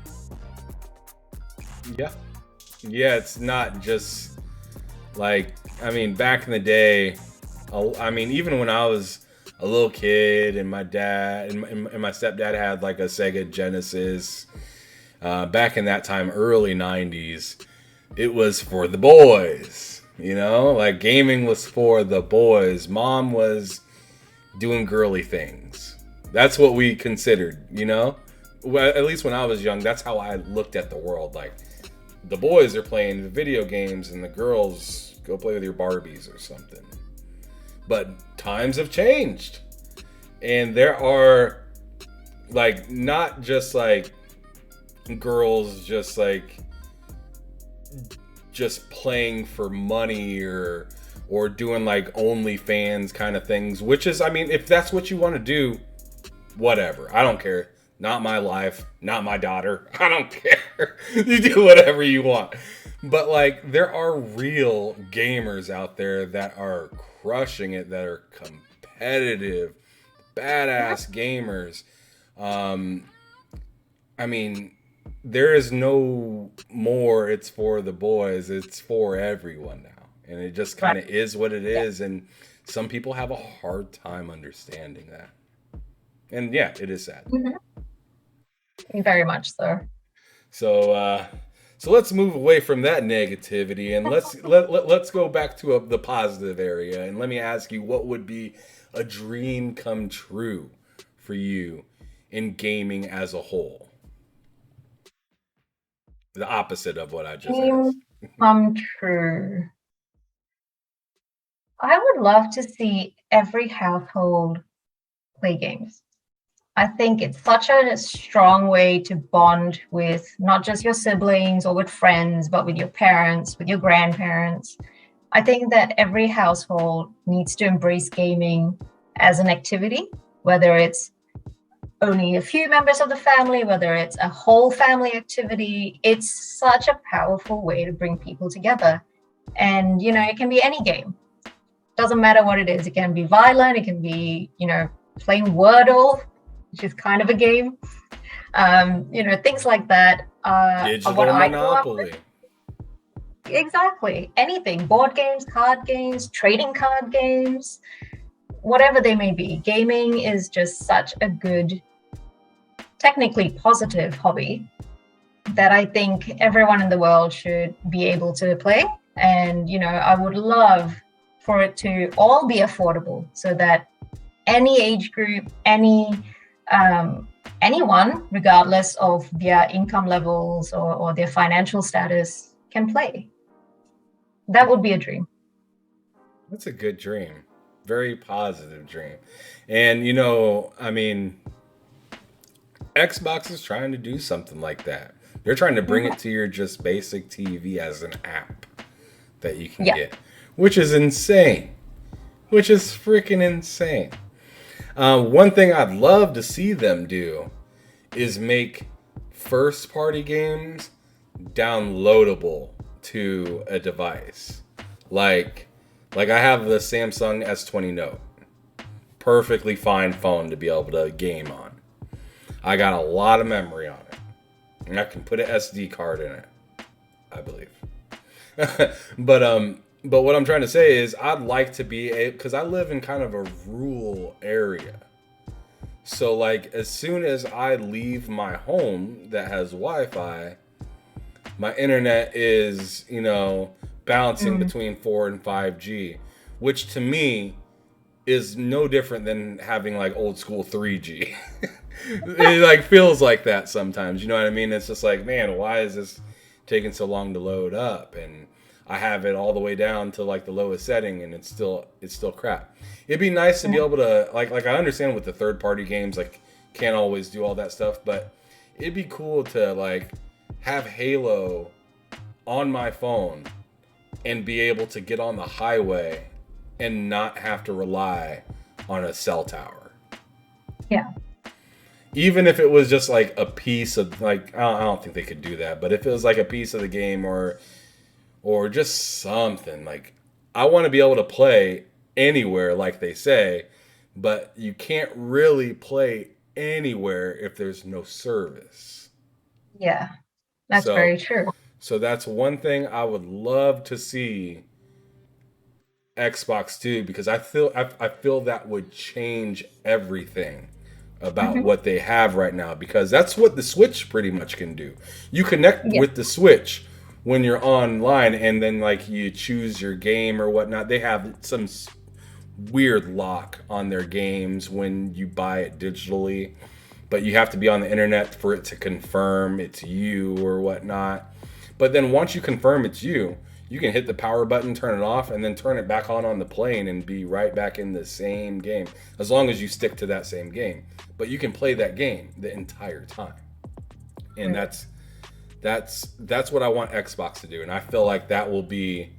[SPEAKER 1] Yeah. Yeah, it's not just I mean, back in the day, I mean, even when I was a little kid and my dad and my stepdad had like a Sega Genesis, back in that time, early 90s, it was for the boys, like gaming was for the boys. Mom was doing girly things. That's what we considered. Well, at least when I was young, that's how I looked at the world. Like, the boys are playing video games and the girls go play with your Barbies or something. But times have changed. And there are not just girls just playing for money or doing OnlyFans kind of things, which is, I mean, if that's what you want to do, whatever. I don't care. not my life, not my daughter. I don't care. You do whatever you want. But like, there are real gamers out there that are crushing it, that are competitive, badass gamers. Um, I mean, there is no more it's for the boys, it's for everyone now. And it just kind
[SPEAKER 2] Right.
[SPEAKER 1] of is what it
[SPEAKER 2] Yeah.
[SPEAKER 1] is. And some people have a hard time understanding that. And yeah, it is sad.
[SPEAKER 2] Mhm. Very much so.
[SPEAKER 1] So, so let's move away from that negativity and let's go back to the positive area. And let me ask you, what would be a dream come true for you in gaming as a whole? The opposite of what I just asked.
[SPEAKER 2] Dream come true. I would love to see every household play games. I think it's such a strong way to bond with not just your siblings or with friends, but with your parents, with your grandparents. I think that every household needs to embrace gaming as an activity, whether it's only a few members of the family, whether it's a whole family activity. It's such a powerful way to bring people together. And, it can be any game. Doesn't matter what it is. It can be violent, it can be, playing Wordle, which is kind of a game. Things like that are what
[SPEAKER 1] Digital
[SPEAKER 2] I grew up with.
[SPEAKER 1] Monopoly.
[SPEAKER 2] Exactly. Anything. Board games, card games, trading card games, whatever they may be. Gaming is just such a good, technically positive hobby that I think everyone in the world should be able to play. And, I would love for it to all be affordable so that any age group, anyone, regardless of their income levels or their financial status, can play. That would be a dream.
[SPEAKER 1] That's a good dream. Very positive dream. And I mean, Xbox is trying to do something like that. They're trying to bring
[SPEAKER 2] Mhm.
[SPEAKER 1] it to your just basic TV as an app that you can
[SPEAKER 2] Yeah.
[SPEAKER 1] get, which is insane. Which is freaking insane. One thing I'd love to see them do is make first party games downloadable to a device. Like I have the Samsung S20 Note. Perfectly fine phone to be able to game on. I got a lot of memory on it. And I can put an SD card in it, I believe. But what I'm trying to say is I'd like to be because I live in kind of a rural area. So like as soon as I leave my home that has Wi-Fi, my internet is, bouncing
[SPEAKER 2] Mm.
[SPEAKER 1] between 4 and 5G, which to me is no different than having like old school 3G. It like feels like that sometimes, you know what I mean? It's just like, man, why is this taking so long to load up? And I have it all the way down to like the lowest setting and it's still crap. It'd be nice to be able to like I understand with the third party games like can't always do all that stuff, but it'd be cool to like have Halo on my phone and be able to get on the highway and not have to rely on a cell tower.
[SPEAKER 2] Yeah.
[SPEAKER 1] Even if it was just like a piece of like I don't think they could do that, but if it was like a piece of the game or just something like I want to be able to play anywhere like they say, but you can't really play anywhere if there's no service.
[SPEAKER 2] Yeah. That's
[SPEAKER 1] So
[SPEAKER 2] very true.
[SPEAKER 1] so that's one thing I would love to see Xbox do because I feel that would change everything about
[SPEAKER 2] Hmm.
[SPEAKER 1] what they have right now because that's what the Switch pretty much can do. You connect
[SPEAKER 2] Yeah.
[SPEAKER 1] with the Switch when you're online and then like you choose your game or whatnot. They have some weird lock on their games when you buy it digitally, but you have to be on the internet for it to confirm it's you or whatnot. But then once you confirm it's you, you can hit the power button, turn it off, and then turn it back on the plane and be right back in the same game as long as you stick to that same game. But you can play that game the entire time, and
[SPEAKER 2] Right.
[SPEAKER 1] that's what I want Xbox to do, and I feel like that will be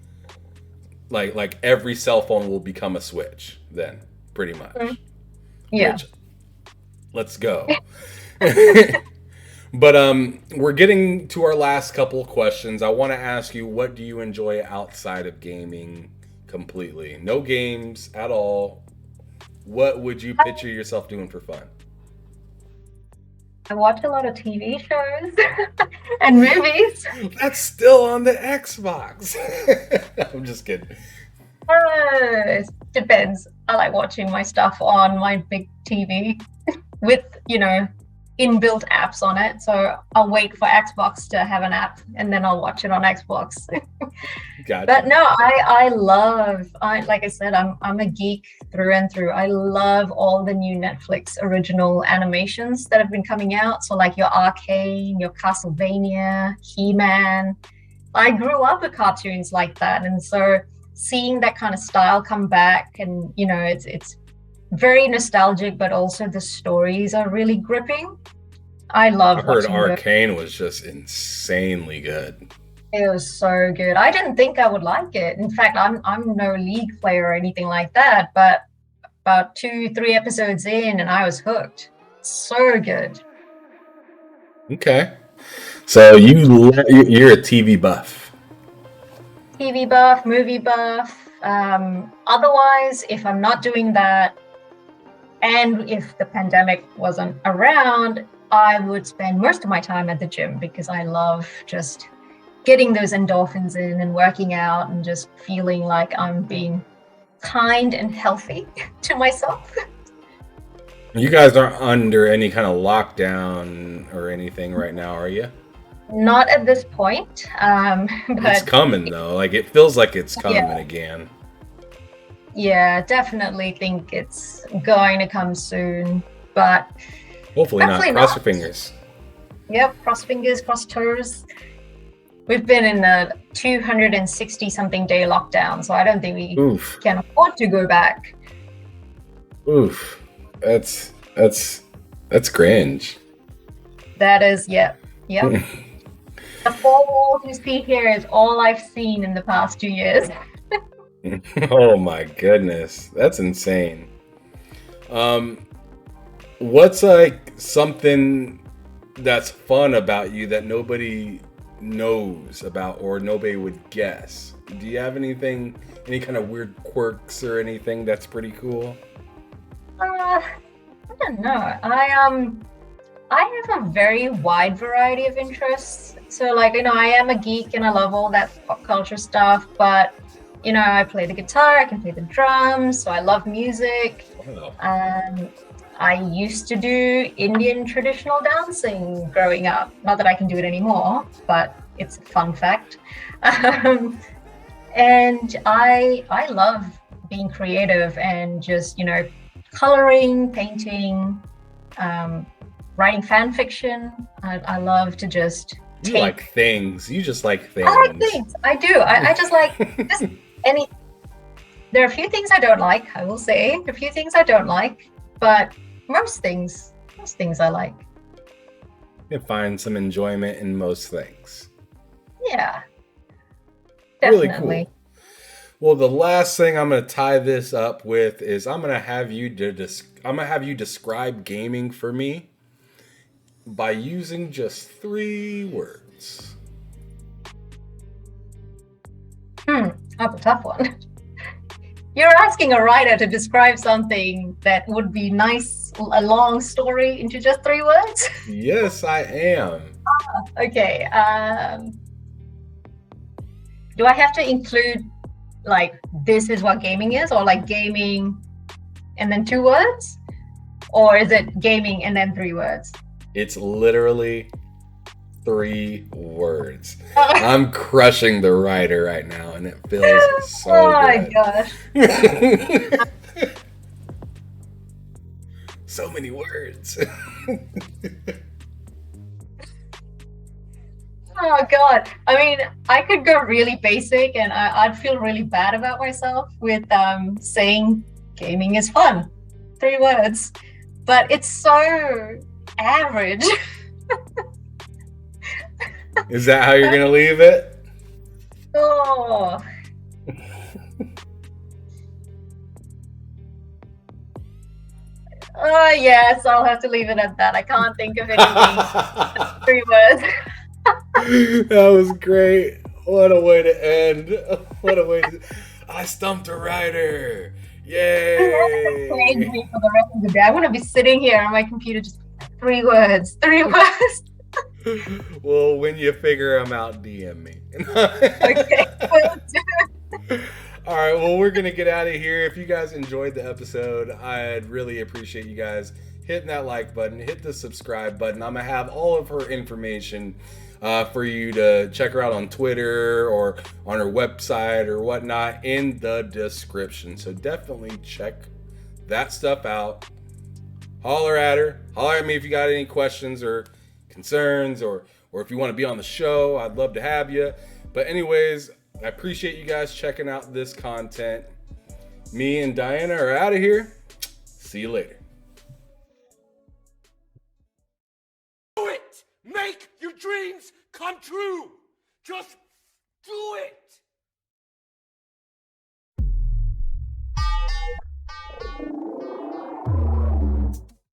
[SPEAKER 1] like every cell phone will become a Switch then, pretty much.
[SPEAKER 2] Yeah.
[SPEAKER 1] Which let's go. But we're getting to our last couple of questions. I want to ask you, what do you enjoy outside of gaming completely? No games at all. What would you picture yourself doing for fun?
[SPEAKER 2] I watch a lot of TV shows and movies.
[SPEAKER 1] That's still on the Xbox. I'm just kidding.
[SPEAKER 2] It depends. I like watching my stuff on my big TV with, inbuilt apps on it. So I'll wait for Xbox to have an app and then I'll watch it on Xbox.
[SPEAKER 1] Gotcha.
[SPEAKER 2] But no, like I said, I'm a geek through and through. I love all the new Netflix original animations that have been coming out. So like your Arcane, your Castlevania, He-Man. I grew up with cartoons like that. And so seeing that kind of style come back, and it's very nostalgic, but also the stories are really gripping. I love
[SPEAKER 1] I heard
[SPEAKER 2] watching
[SPEAKER 1] Arcane was just insanely good.
[SPEAKER 2] It was so good. I didn't think I would like it. In fact, I'm no League player or anything like that, but about 2-3 episodes in and I was hooked. So good.
[SPEAKER 1] Okay. So you're a TV buff.
[SPEAKER 2] TV buff, movie buff. Otherwise, if I'm not doing that, and if the pandemic wasn't around, I would spend most of my time at the gym because I love just getting those endorphins in and working out and just feeling like I'm being kind and healthy to myself.
[SPEAKER 1] You guys aren't under any kind of lockdown or anything right now, are you?
[SPEAKER 2] Not at this point, but
[SPEAKER 1] it's coming though. Like it feels like it's coming again.
[SPEAKER 2] Yeah, definitely think it's going to come soon, but
[SPEAKER 1] hopefully not. Cross your fingers.
[SPEAKER 2] Yep, cross fingers, cross toes. We've been in a 260 something day lockdown, so I don't think we can afford to go back.
[SPEAKER 1] Oof. That's cringe.
[SPEAKER 2] That is, yep. The 4 walls you see here is all I've seen in the past 2 years.
[SPEAKER 1] Oh my goodness, that's insane. What's like something that's fun about you that nobody knows about or nobody would guess? Do you have any kind of weird quirks or anything that's pretty cool?
[SPEAKER 2] I don't know. I have a very wide variety of interests. So like, I am a geek and I love all that pop culture stuff, but I play the guitar, I can play the drums, so I love music.
[SPEAKER 1] Wow.
[SPEAKER 2] I used to do Indian traditional dancing growing up. Not that I can do it anymore, but it's a fun fact. And I love being creative and just, coloring, painting, writing fan fiction. I love to just
[SPEAKER 1] You like things. You just like things.
[SPEAKER 2] I like things. I do. I just like just any. There are a few things I don't like, I will say. A few things I don't like, but most things I like.
[SPEAKER 1] You can find some enjoyment in most things.
[SPEAKER 2] Yeah. Definitely.
[SPEAKER 1] Really cool. Well, the last thing I'm going to tie this up with is I'm going to have you describe gaming for me by using just 3 words.
[SPEAKER 2] That's a tough one. You're asking a writer to describe something that would be nice, a long story, into just 3 words?
[SPEAKER 1] Yes, I am.
[SPEAKER 2] Okay. Do I have to include, like, this is what gaming is, or like gaming and then 2 words? Or is it gaming and then 3 words?
[SPEAKER 1] It's literally 3 words. I'm crushing the writer right now, and it feels so good.
[SPEAKER 2] Oh my gosh.
[SPEAKER 1] So many words.
[SPEAKER 2] Oh God. I mean, I could go really basic and I'd feel really bad about myself with saying gaming is fun. 3 words. But it's so average.
[SPEAKER 1] Is that how you're going to leave it?
[SPEAKER 2] Oh. Oh, yes, I'll have to leave it at that. I can't think of anything. 3 words.
[SPEAKER 1] That was great. What a way to end. What a way to. I stumped a writer.
[SPEAKER 2] Plague
[SPEAKER 1] Yay.
[SPEAKER 2] me for the rest of the day. I'm going to be sitting here on my computer just 3 words, 3 words.
[SPEAKER 1] Well, when you figure them out, DM me.
[SPEAKER 2] Okay.
[SPEAKER 1] All right, well, we're going to get out of here. If you guys enjoyed the episode, I'd really appreciate you guys hitting that like button, hit the subscribe button. I'm going to have all of her information for you to check her out on Twitter or on her website or whatnot in the description. So definitely check that stuff out. Holler at her. Holler at me if you got any questions or concerns or if you want to be on the show. I'd love to have you. But anyways, I appreciate you guys checking out this content. Me and Diana are out of here. See you later.
[SPEAKER 3] Do it! Make your dreams come true! Just do it!